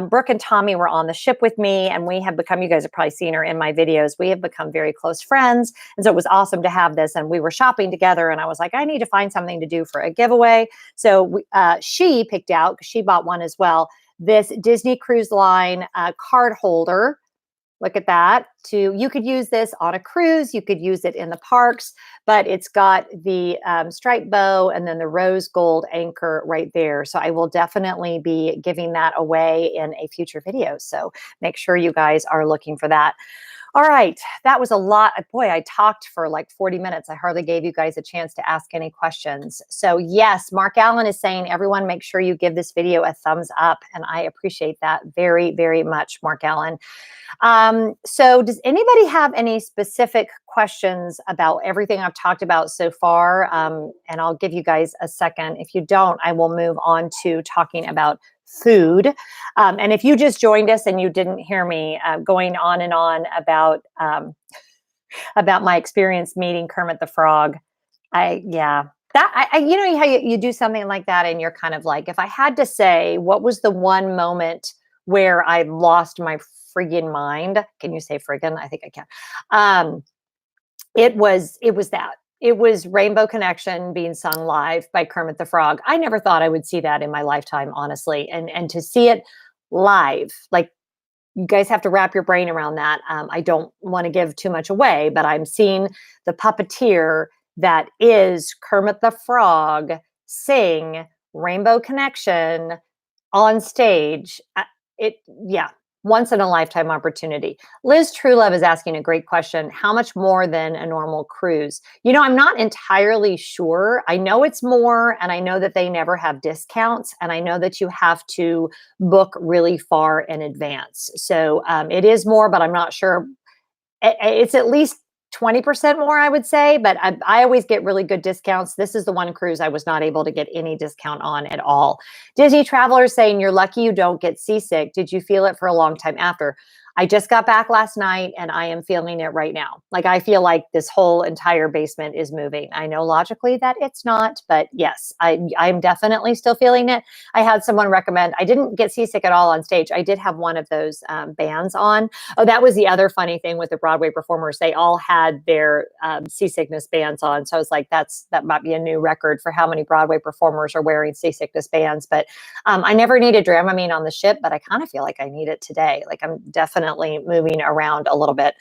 Brooke and Tommy were on the ship with me, and we have become, you guys have probably seen her in my videos, we have become very close friends. And so it was awesome to have this. And we were shopping together, and I was like, I need to find something to do for a giveaway. So she picked out, because she bought one as well, this Disney Cruise Line card holder. Look at that. You could use this on a cruise. You could use it in the parks, but it's got the striped bow and then the rose gold anchor right there. So I will definitely be giving that away in a future video. So make sure you guys are looking for that. All right, that was a lot. Boy, I talked for like 40 minutes. I hardly gave you guys a chance to ask any questions. So yes, Mark Allen is saying, everyone make sure you give this video a thumbs up. And I appreciate that very, very much, Mark Allen. So does anybody have any specific questions about everything I've talked about so far? And I'll give you guys a second. If you don't, I will move on to talking about food. And if you just joined us and you didn't hear me going on and on about my experience meeting Kermit the Frog, how you do something like that and you're kind of like, if I had to say, what was the one moment where I lost my friggin' mind? Can you say friggin'? I think I can. It was that. It was Rainbow Connection being sung live by Kermit the Frog. I never thought I would see that in my lifetime, honestly. And to see it live, like, you guys have to wrap your brain around that. I don't want to give too much away, but I'm seeing the puppeteer that is Kermit the Frog sing Rainbow Connection on stage. Once in a lifetime opportunity. Liz Truelove is asking a great question. How much more than a normal cruise? I'm not entirely sure. I know it's more, and I know that they never have discounts, and I know that you have to book really far in advance. So it is more, but I'm not sure. It's at least 20% more, I would say, but I always get really good discounts. This is the one cruise I was not able to get any discount on at all. Disney Travelers saying, you're lucky you don't get seasick. Did you feel it for a long time after? I just got back last night and I am feeling it right now. Like I feel like this whole entire basement is moving. I know logically that it's not, but yes, I'm definitely still feeling it. I had someone recommend, I didn't get seasick at all on stage. I did have one of those bands on. Oh, that was the other funny thing with the Broadway performers. They all had their seasickness bands on. So I was like, that might be a new record for how many Broadway performers are wearing seasickness bands. But I never needed Dramamine on the ship, but I kind of feel like I need it today. Like I'm definitely moving around a little bit.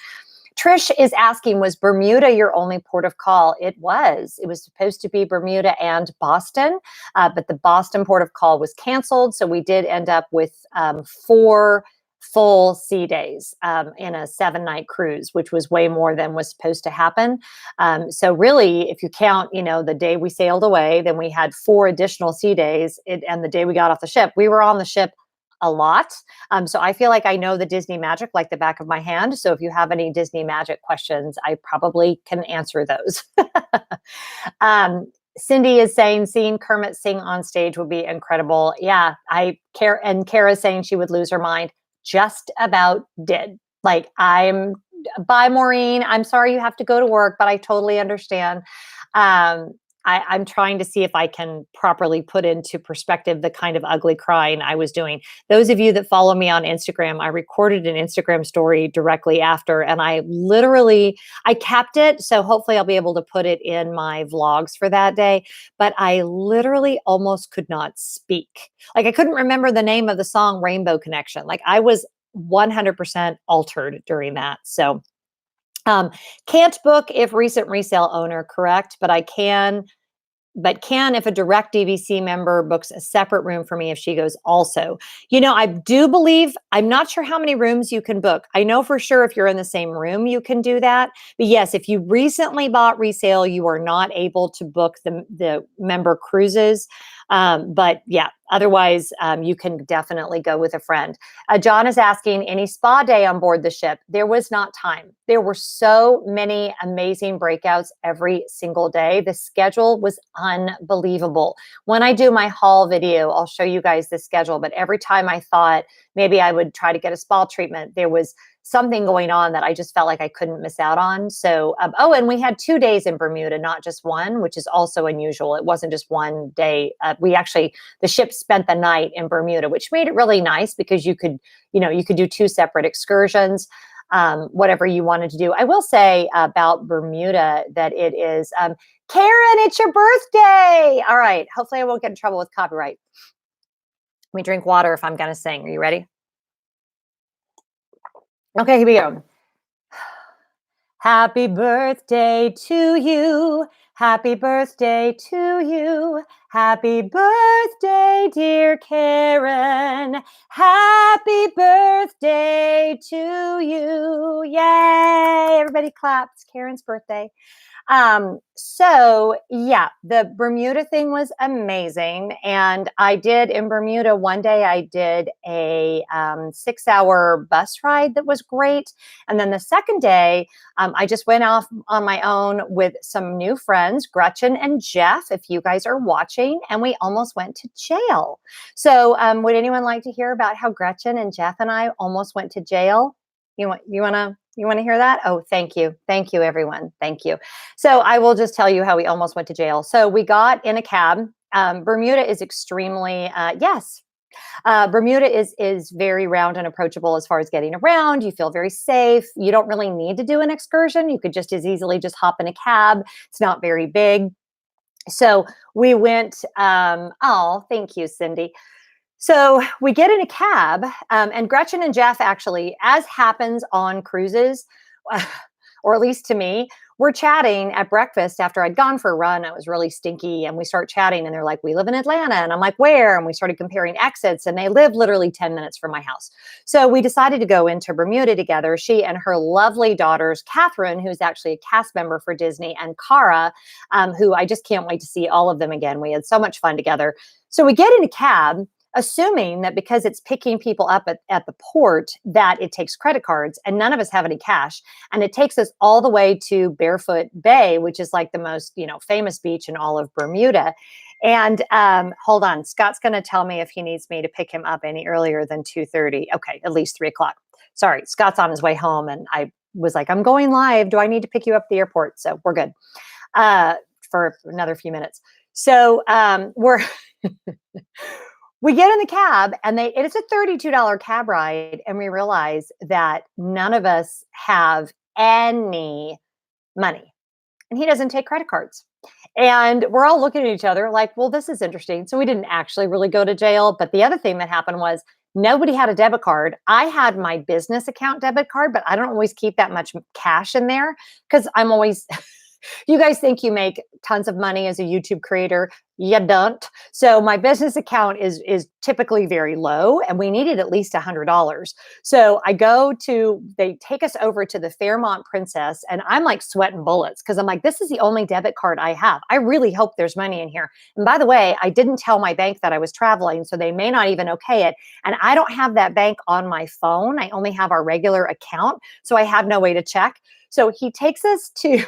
Trish is asking, was Bermuda your only port of call? It was. It was supposed to be Bermuda and Boston, but the Boston port of call was canceled. So we did end up with 4 full sea days in a 7-night cruise, which was way more than was supposed to happen. So really, if you count, the day we sailed away, then we had 4 additional sea days, and the day we got off the ship, we were on the ship a lot. So I feel like I know the Disney magic like the back of my hand. So if you have any Disney magic questions, I probably can answer those. Cindy is saying seeing Kermit sing on stage would be incredible. Yeah, and Kara's saying she would lose her mind. Just about did. Like bye, Maureen. I'm sorry you have to go to work, but I totally understand. I'm trying to see if I can properly put into perspective the kind of ugly crying I was doing. Those of you that follow me on Instagram, I recorded an Instagram story directly after, and I kept it. So hopefully I'll be able to put it in my vlogs for that day. But I literally almost could not speak. Like I couldn't remember the name of the song Rainbow Connection. Like I was 100% altered during that. So can't book if recent resale owner, correct? But can if a direct DVC member books a separate room for me if she goes also. I do believe, I'm not sure how many rooms you can book. I know for sure if you're in the same room, you can do that. But yes, if you recently bought resale, you are not able to book the member cruises. But yeah, otherwise, you can definitely go with a friend. John is asking, any spa day on board the ship? There was not time. There were so many amazing breakouts every single day. The schedule was unbelievable. When I do my haul video, I'll show you guys the schedule. But every time I thought maybe I would try to get a spa treatment, there was something going on that I just felt like I couldn't miss out on. So, and we had 2 days in Bermuda, not just one, which is also unusual. It wasn't just one day. The ship spent the night in Bermuda, which made it really nice because you could do 2 separate excursions, whatever you wanted to do. I will say about Bermuda that it is, Karen, it's your birthday. All right. Hopefully I won't get in trouble with copyright. Let me drink water if I'm going to sing. Are you ready? Okay, here we go. Happy birthday to you. Happy birthday to you. Happy birthday, dear Karen. Happy birthday to you. Yay. Everybody clap. It's Karen's birthday. So yeah, the Bermuda thing was amazing. And I did in Bermuda one day, I did a 6-hour bus ride that was great. And then the second day, I just went off on my own with some new friends, Gretchen and Jeff, if you guys are watching, and we almost went to jail. So would anyone like to hear about how Gretchen and Jeff and I almost went to jail? You want to hear that? Oh, thank you. Thank you, everyone. Thank you. So I will just tell you how we almost went to jail. So we got in a cab. Bermuda is extremely, Bermuda is very round and approachable as far as getting around. You feel very safe. You don't really need to do an excursion. You could just as easily just hop in a cab. It's not very big. So we went, thank you, Cindy. So we get in a cab, and Gretchen and Jeff actually, as happens on cruises, or at least to me, we're chatting at breakfast after I'd gone for a run. I was really stinky, and we start chatting, and they're like, we live in Atlanta. And I'm like, where? And we started comparing exits, and they live literally 10 minutes from my house. So we decided to go into Bermuda together. She and her lovely daughters, Catherine, who's actually a cast member for Disney, and Cara, who I just can't wait to see all of them again. We had so much fun together. So we get in a cab, assuming that because it's picking people up at the port, that it takes credit cards, and none of us have any cash. And it takes us all the way to Barefoot Bay, which is like the most, famous beach in all of Bermuda. And hold on, Scott's going to tell me if he needs me to pick him up any earlier than 2:30. Okay, at least 3 o'clock. Sorry, Scott's on his way home, and I was like, I'm going live. Do I need to pick you up at the airport? So we're good for another few minutes. So we get in the cab, and it's a $32 cab ride, and we realize that none of us have any money, and he doesn't take credit cards. And we're all looking at each other like, well, this is interesting. So we didn't actually really go to jail. But the other thing that happened was nobody had a debit card. I had my business account debit card, but I don't always keep that much cash in there because I'm always you guys think you make tons of money as a YouTube creator. You don't. So my business account is typically very low, and we needed at least $100. So they take us over to the Fairmont Princess, and I'm like sweating bullets because I'm like, this is the only debit card I have. I really hope there's money in here. And by the way, I didn't tell my bank that I was traveling, so they may not even okay it. And I don't have that bank on my phone. I only have our regular account, so I had no way to check. So he takes us to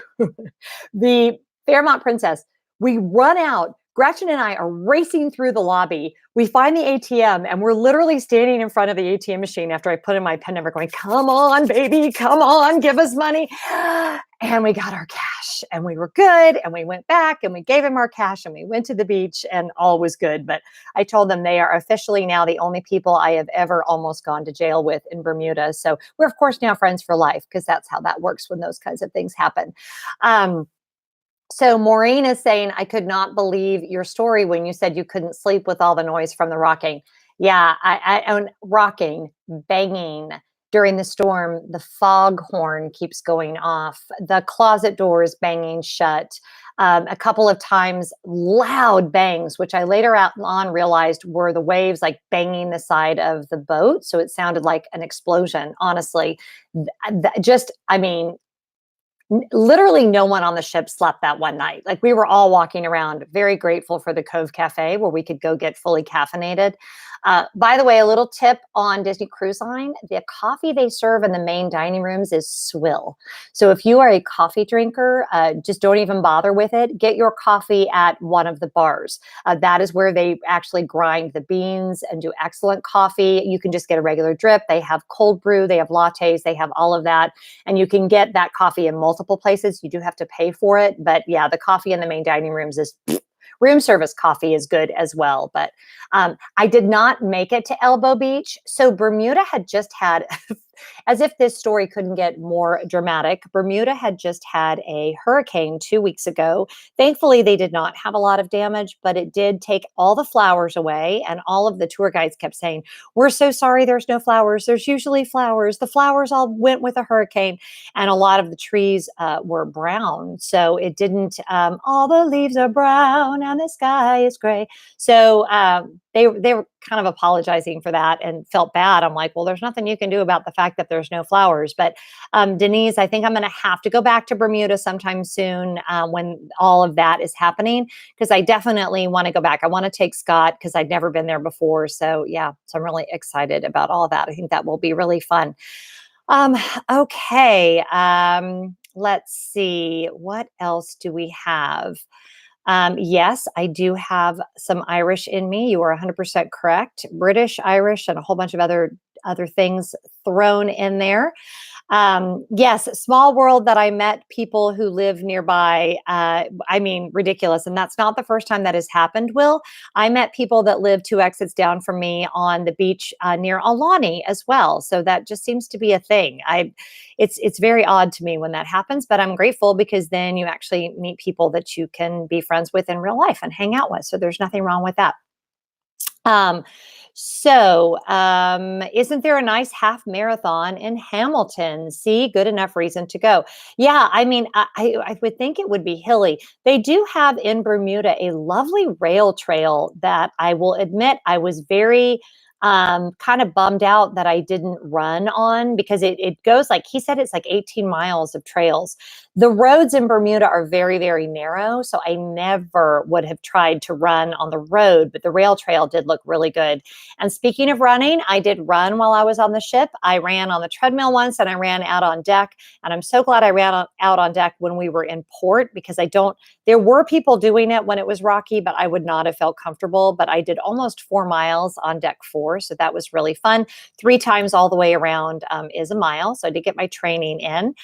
the Fairmont Princess. We run out. Gretchen and I are racing through the lobby. We find the ATM, and we're literally standing in front of the ATM machine after I put in my PIN number going, come on, baby, come on, give us money. And we got our cash, and we were good. And we went back, and we gave him our cash, and we went to the beach, and all was good. But I told them they are officially now the only people I have ever almost gone to jail with in Bermuda. So we're, of course, now friends for life because that's how that works when those kinds of things happen. So Maureen is saying, I could not believe your story when you said you couldn't sleep with all the noise from the rocking. Yeah, I own rocking, banging during the storm. The foghorn keeps going off. The closet door is banging shut. A couple of times, loud bangs, which I later on realized were the waves like banging the side of the boat. So it sounded like an explosion, honestly. Literally no one on the ship slept that one night. Like we were all walking around, very grateful for the Cove Cafe where we could go get fully caffeinated. By the way, a little tip on Disney Cruise Line, the coffee they serve in the main dining rooms is swill. So if you are a coffee drinker, just don't even bother with it. Get your coffee at one of the bars. That is where they actually grind the beans and do excellent coffee. You can just get a regular drip. They have cold brew, they have lattes, they have all of that. And you can get that coffee in multiple places. You do have to pay for it. But yeah, the coffee in the main dining rooms is room service coffee is good as well. But I did not make it to Elbow Beach. So Bermuda had just had, as if this story couldn't get more dramatic, Bermuda had just had a hurricane 2 weeks ago. Thankfully, they did not have a lot of damage, but it did take all the flowers away. And all of the tour guides kept saying, we're so sorry there's no flowers. There's usually flowers. The flowers all went with a hurricane. And a lot of the trees were brown. So it didn't, all the leaves are brown and the sky is gray. So they were kind of apologizing for that and felt bad. I'm like, well, there's nothing you can do about the fact that there's no flowers. But Denise, I think I'm going to have to go back to Bermuda sometime soon when all of that is happening, because I definitely want to go back. I want to take Scott because I'd never been there before. So yeah, so I'm really excited about all that. I think that will be really fun. Okay. Let's see. What else do we have? Yes, I do have some Irish in me. You are 100% correct. British, Irish, and a whole bunch of other things thrown in there. Yes, small world that I met people who live nearby. Ridiculous. And that's not the first time that has happened, Will. I met people that live 2 exits down from me on the beach near Alani as well. So that just seems to be a thing. It's very odd to me when that happens, but I'm grateful because then you actually meet people that you can be friends with in real life and hang out with. So there's nothing wrong with that. Isn't there a nice half marathon in Hamilton? See, good enough reason to go. Yeah, I would think it would be hilly. They do have in Bermuda a lovely rail trail that I will admit I was very kind of bummed out that I didn't run on, because it goes like, he said, it's like 18 miles of trails. The roads in Bermuda are very, very narrow. So I never would have tried to run on the road, but the rail trail did look really good. And speaking of running, I did run while I was on the ship. I ran on the treadmill once and I ran out on deck. And I'm so glad I ran out on deck when we were in port, because there were people doing it when it was rocky, but I would not have felt comfortable. But I did almost 4 miles on deck 4. shore. So that was really fun. 3 times all the way around is a mile. So I did get my training in.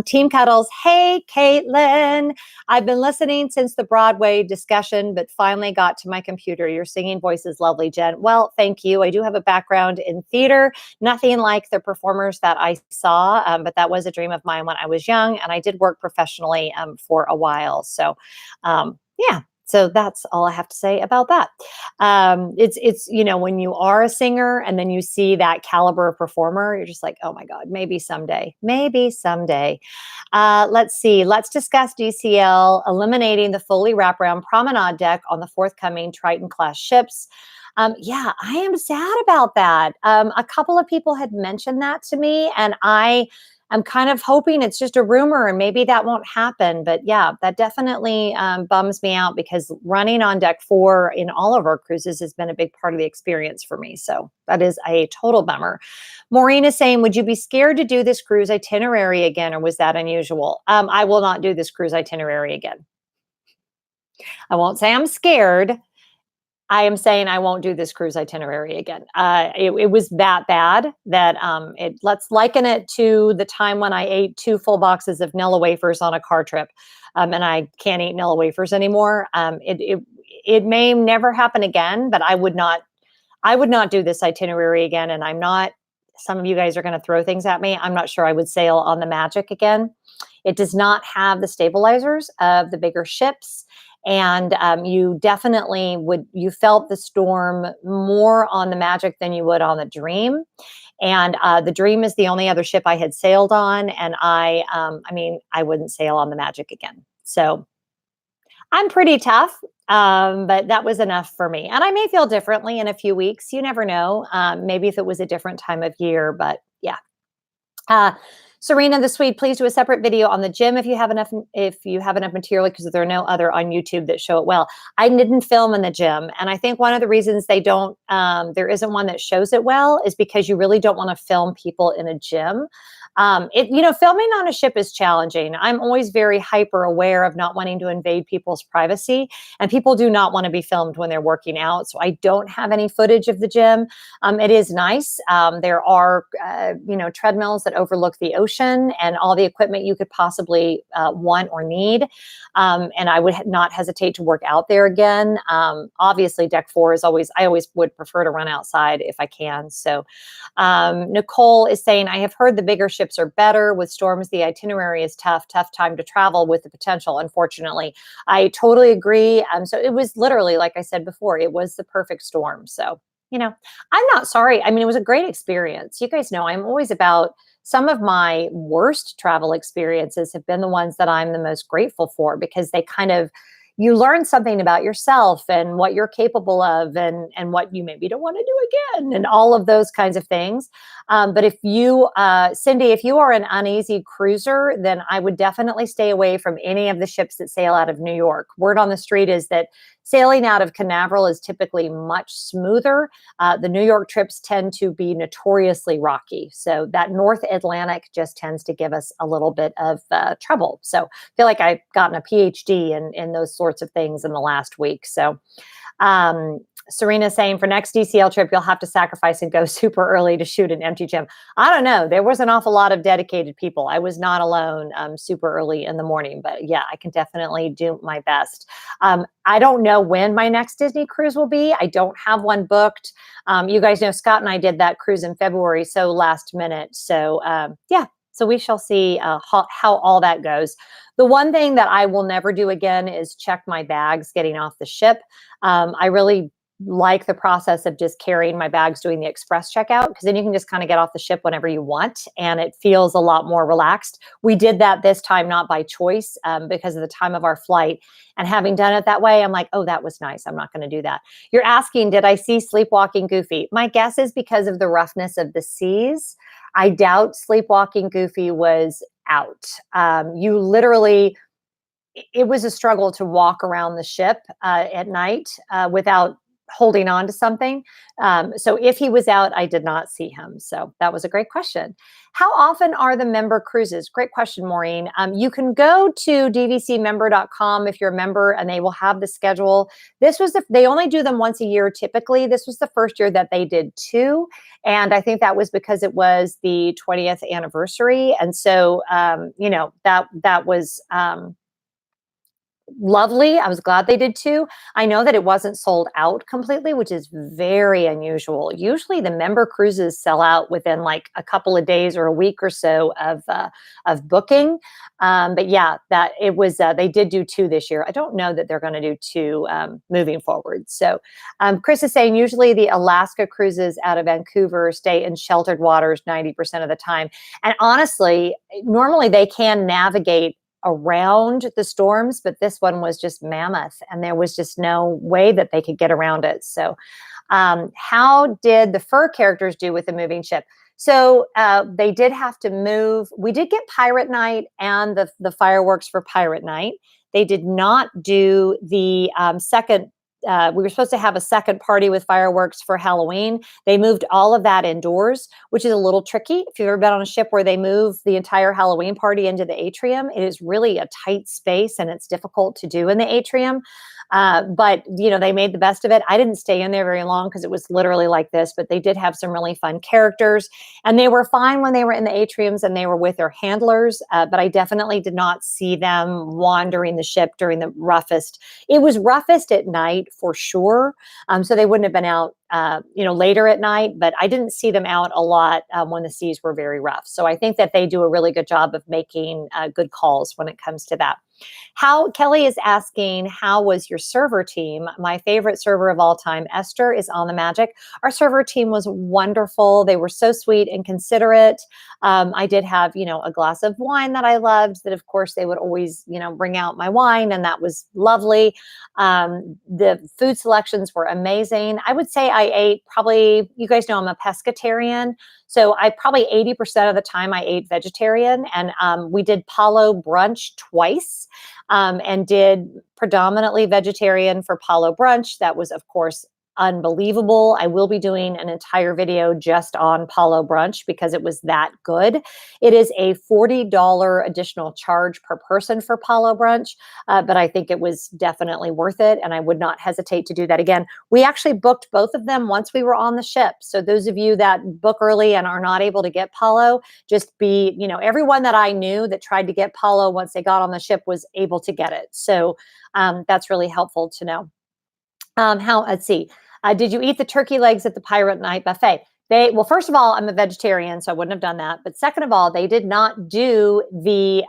Team Cuddles. Hey, Caitlin. I've been listening since the Broadway discussion, but finally got to my computer. Your singing voice is lovely, Jen. Well, thank you. I do have a background in theater, nothing like the performers that I saw, but that was a dream of mine when I was young, and I did work professionally for a while. So, yeah. So that's all I have to say about that. It's when you are a singer and then you see that caliber of performer, you're just like, oh my God, maybe someday, maybe someday. Let's see. Let's discuss DCL eliminating the fully wraparound promenade deck on the forthcoming Triton class ships. Yeah, I am sad about that. A couple of people had mentioned that to me, and I'm kind of hoping it's just a rumor and maybe that won't happen. But yeah, that definitely bums me out because running on deck 4 in all of our cruises has been a big part of the experience for me. So that is a total bummer. Maureen is saying, would you be scared to do this cruise itinerary again, or was that unusual? I will not do this cruise itinerary again. I won't say I'm scared. I am saying I won't do this cruise itinerary again. It was that bad that let's liken it to the time when I ate 2 full boxes of Nilla wafers on a car trip, and I can't eat Nilla wafers anymore. It may never happen again, but I would not do this itinerary again. And I'm not. Some of you guys are going to throw things at me. I'm not sure I would sail on the Magic again. It does not have the stabilizers of the bigger ships. And you definitely you felt the storm more on the Magic than you would on the Dream. And the Dream is the only other ship I had sailed on. And I wouldn't sail on the Magic again. So I'm pretty tough, but that was enough for me. And I may feel differently in a few weeks. You never know. Maybe if it was a different time of year, but yeah. Serena the Swede, please do a separate video on the gym if you have enough material, because there are no other on YouTube that show it well. I didn't film in the gym, and I think one of the reasons there isn't one that shows it well is because you really don't want to film people in a gym. Filming on a ship is challenging. I'm always very hyper aware of not wanting to invade people's privacy, and people do not want to be filmed when they're working out. So I don't have any footage of the gym. It is nice. There are, treadmills that overlook the ocean and all the equipment you could possibly want or need. And I would not hesitate to work out there again. Obviously, deck 4 is I always would prefer to run outside if I can. So Nicole is saying, I have heard the bigger ships are better. With storms, the itinerary is tough time to travel with the potential, unfortunately. I totally agree. So it was literally, like I said before, it was the perfect storm. So, I'm not sorry. I mean, it was a great experience. You guys know I'm always about some of my worst travel experiences have been the ones that I'm the most grateful for, because they you learn something about yourself and what you're capable of and what you maybe don't want to do again and all of those kinds of things. But if you, Cindy, if you are an uneasy cruiser, then I would definitely stay away from any of the ships that sail out of New York. Word on the street is that sailing out of Canaveral is typically much smoother. The New York trips tend to be notoriously rocky. So that North Atlantic just tends to give us a little bit of trouble. So I feel like I've gotten a PhD in those sorts of things in the last week. So Serena saying, for next DCL trip, you'll have to sacrifice and go super early to shoot an empty gym. I don't know. There was an awful lot of dedicated people. I was not alone super early in the morning, but yeah, I can definitely do my best. I don't know when my next Disney cruise will be. I don't have one booked. You guys know Scott and I did that cruise in February, so last minute. So yeah, so we shall see how all that goes. The one thing that I will never do again is check my bags getting off the ship. I really like the process of just carrying my bags, doing the express checkout, because then you can just kind of get off the ship whenever you want, and it feels a lot more relaxed. We did that this time, not by choice, because of the time of our flight. And having done it that way, I'm like, oh, that was nice. I'm not going to do that. You're asking, did I see Sleepwalking Goofy? My guess is because of the roughness of the seas. I doubt Sleepwalking Goofy was out. You literally, it was a struggle to walk around the ship at night without holding on to something. So if he was out, I did not see him. So that was a great question. How often are the member cruises? Great question, Maureen. You can go to dvcmember.com if you're a member, and they will have the schedule. They only do them once a year typically. This was the first year that they did two. And I think that was because it was the 20th anniversary. And so, that was, lovely. I was glad they did too. I know that it wasn't sold out completely, which is very unusual. Usually the member cruises sell out within like a couple of days or a week or so of booking. But yeah, that it was, they did do two this year. I don't know that they're going to do two moving forward. So Chris is saying usually the Alaska cruises out of Vancouver stay in sheltered waters 90% of the time. And honestly, normally they can navigate around the storms, but this one was just mammoth and there was just no way that they could get around it. So how did the fur characters do with the moving ship? So they did have to move. We did get Pirate Night and the fireworks for Pirate Night. They did not do the second. We were supposed to have a second party with fireworks for Halloween. They moved all of that indoors, which is a little tricky. If you've ever been on a ship where they move the entire Halloween party into the atrium, it is really a tight space and it's difficult to do in the atrium. But they made the best of it. I didn't stay in there very long because it was literally like this, but they did have some really fun characters and they were fine when they were in the atriums and they were with their handlers. But I definitely did not see them wandering the ship during the roughest. It was roughest at night for sure. So they wouldn't have been out, later at night, but I didn't see them out a lot when the seas were very rough. So I think that they do a really good job of making good calls when it comes to that. Kelly is asking, how was your server team? My favorite server of all time, Esther, is on the Magic. Our server team was wonderful. They were so sweet and considerate. I did have, a glass of wine that I loved that, of course, they would always, bring out my wine, and that was lovely. The food selections were amazing. I would say I ate probably, you guys know I'm a pescatarian. So I probably 80% of the time I ate vegetarian, and we did Palo brunch twice and did predominantly vegetarian for Palo brunch. That was, of course, unbelievable. I will be doing an entire video just on Palo brunch because it was that good. It is a $40 additional charge per person for Palo brunch, but I think it was definitely worth it, and I would not hesitate to do that again. We actually booked both of them once we were on the ship. So those of you that book early and are not able to get Palo, just be, everyone that I knew that tried to get Palo once they got on the ship was able to get it. So that's really helpful to know. Let's see. Did you eat the turkey legs at the Pirate Night buffet? Well, first of all, I'm a vegetarian, so I wouldn't have done that. But second of all, they did not do the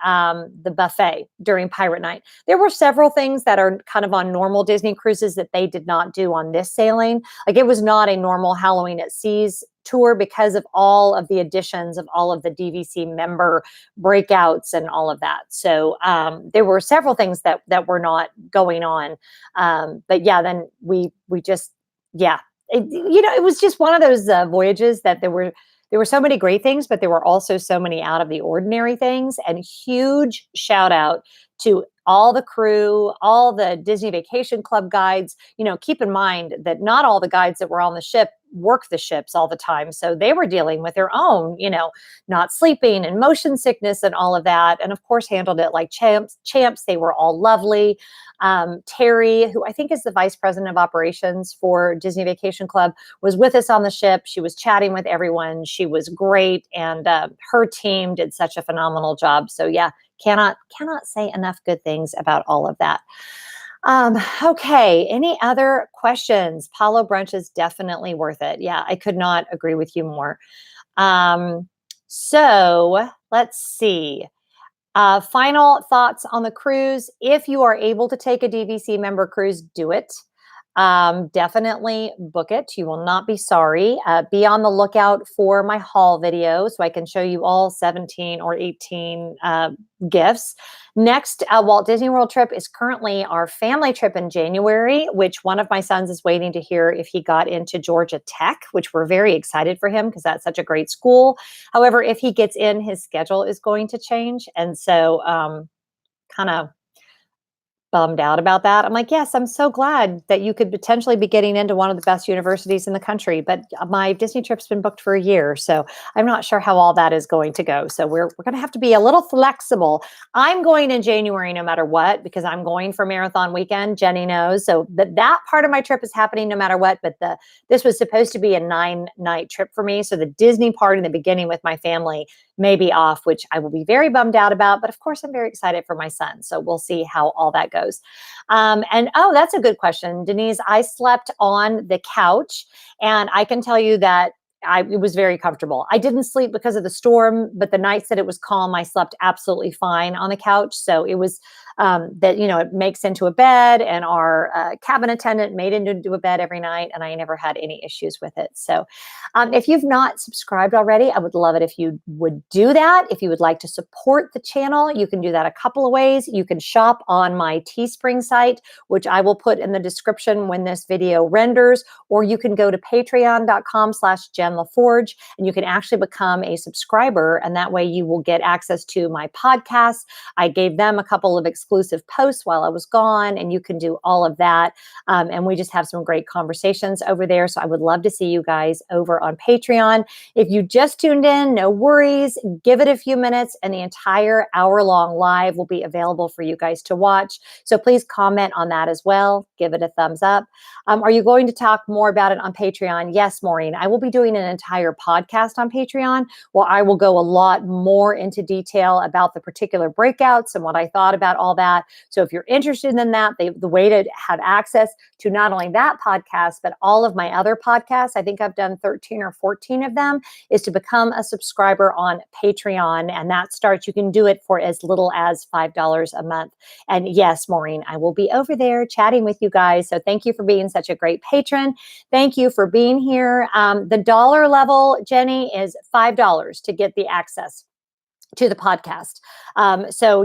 buffet during Pirate Night. There were several things that are kind of on normal Disney cruises that they did not do on this sailing. Like it was not a normal Halloween at Seas tour because of all of the additions of all of the DVC member breakouts and all of that. So there were several things that were not going on. But yeah, then we just, yeah. It was just one of those voyages that there were so many great things, but there were also so many out of the ordinary things. And huge shout out to all the crew, all the Disney Vacation Club guides. Keep in mind that not all the guides that were on the ship work the ships all the time. So they were dealing with their own, not sleeping and motion sickness and all of that. And of course, handled it like champs. They were all lovely. Terry, who I think is the vice president of operations for Disney Vacation Club, was with us on the ship. She was chatting with everyone. She was great. And her team did such a phenomenal job. So yeah, cannot say enough good things about all of that. Okay. Any other questions? Palo brunch is definitely worth it. Yeah, I could not agree with you more. So let's see. Final thoughts on the cruise. If you are able to take a DVC member cruise, do it. Definitely book it. You will not be sorry. Be on the lookout for my haul video so I can show you all 17 or 18 gifts. Next, Walt Disney World trip is currently our family trip in January, which one of my sons is waiting to hear if he got into Georgia Tech, which we're very excited for him because that's such a great school. However, if he gets in, his schedule is going to change. And so kind of bummed out about that. I'm like, yes, I'm so glad that you could potentially be getting into one of the best universities in the country, but my Disney trip's been booked for a year, so I'm not sure how all that is going to go. So we're going to have to be a little flexible. I'm going in January no matter what, because I'm going for marathon weekend. Jenny knows. So that part of my trip is happening no matter what, but this was supposed to be a 9-night trip for me. So the Disney part in the beginning with my family may be off, which I will be very bummed out about. But of course, I'm very excited for my son. So we'll see how all that goes. And oh, that's a good question, Denise. I slept on the couch, and I can tell you that it was very comfortable. I didn't sleep because of the storm, but the nights that it was calm, I slept absolutely fine on the couch. So it was it makes into a bed, and our cabin attendant made it into a bed every night, and I never had any issues with it. So if you've not subscribed already, I would love it if you would do that. If you would like to support the channel, you can do that a couple of ways. You can shop on my Teespring site, which I will put in the description when this video renders, or you can go to patreon.com/Jen Lefforge, and you can actually become a subscriber, and that way you will get access to my podcast. I gave them a couple of exclusive posts while I was gone, and you can do all of that. And we just have some great conversations over there. So I would love to see you guys over on Patreon. If you just tuned in, no worries. Give it a few minutes, and the entire hour-long live will be available for you guys to watch. So please comment on that as well. Give it a thumbs up. Are you going to talk more about it on Patreon? Yes, Maureen. I will be doing an entire podcast on Patreon where I will go a lot more into detail about the particular breakouts and what I thought about all that. So if you're interested in that, the way to have access to not only that podcast, but all of my other podcasts, I think I've done 13 or 14 of them, is to become a subscriber on Patreon. And that starts, you can do it for as little as $5 a month. And yes, Maureen, I will be over there chatting with you guys. So thank you for being such a great patron. Thank you for being here. The dollar level, Jenny, is $5 to get the access to the podcast. So,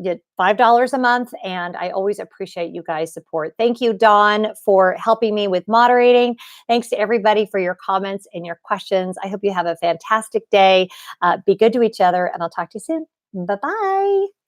get $5 a month, and I always appreciate you guys' support. Thank you, Dawn, for helping me with moderating. Thanks to everybody for your comments and your questions. I hope you have a fantastic day. Be good to each other, and I'll talk to you soon. Bye-bye.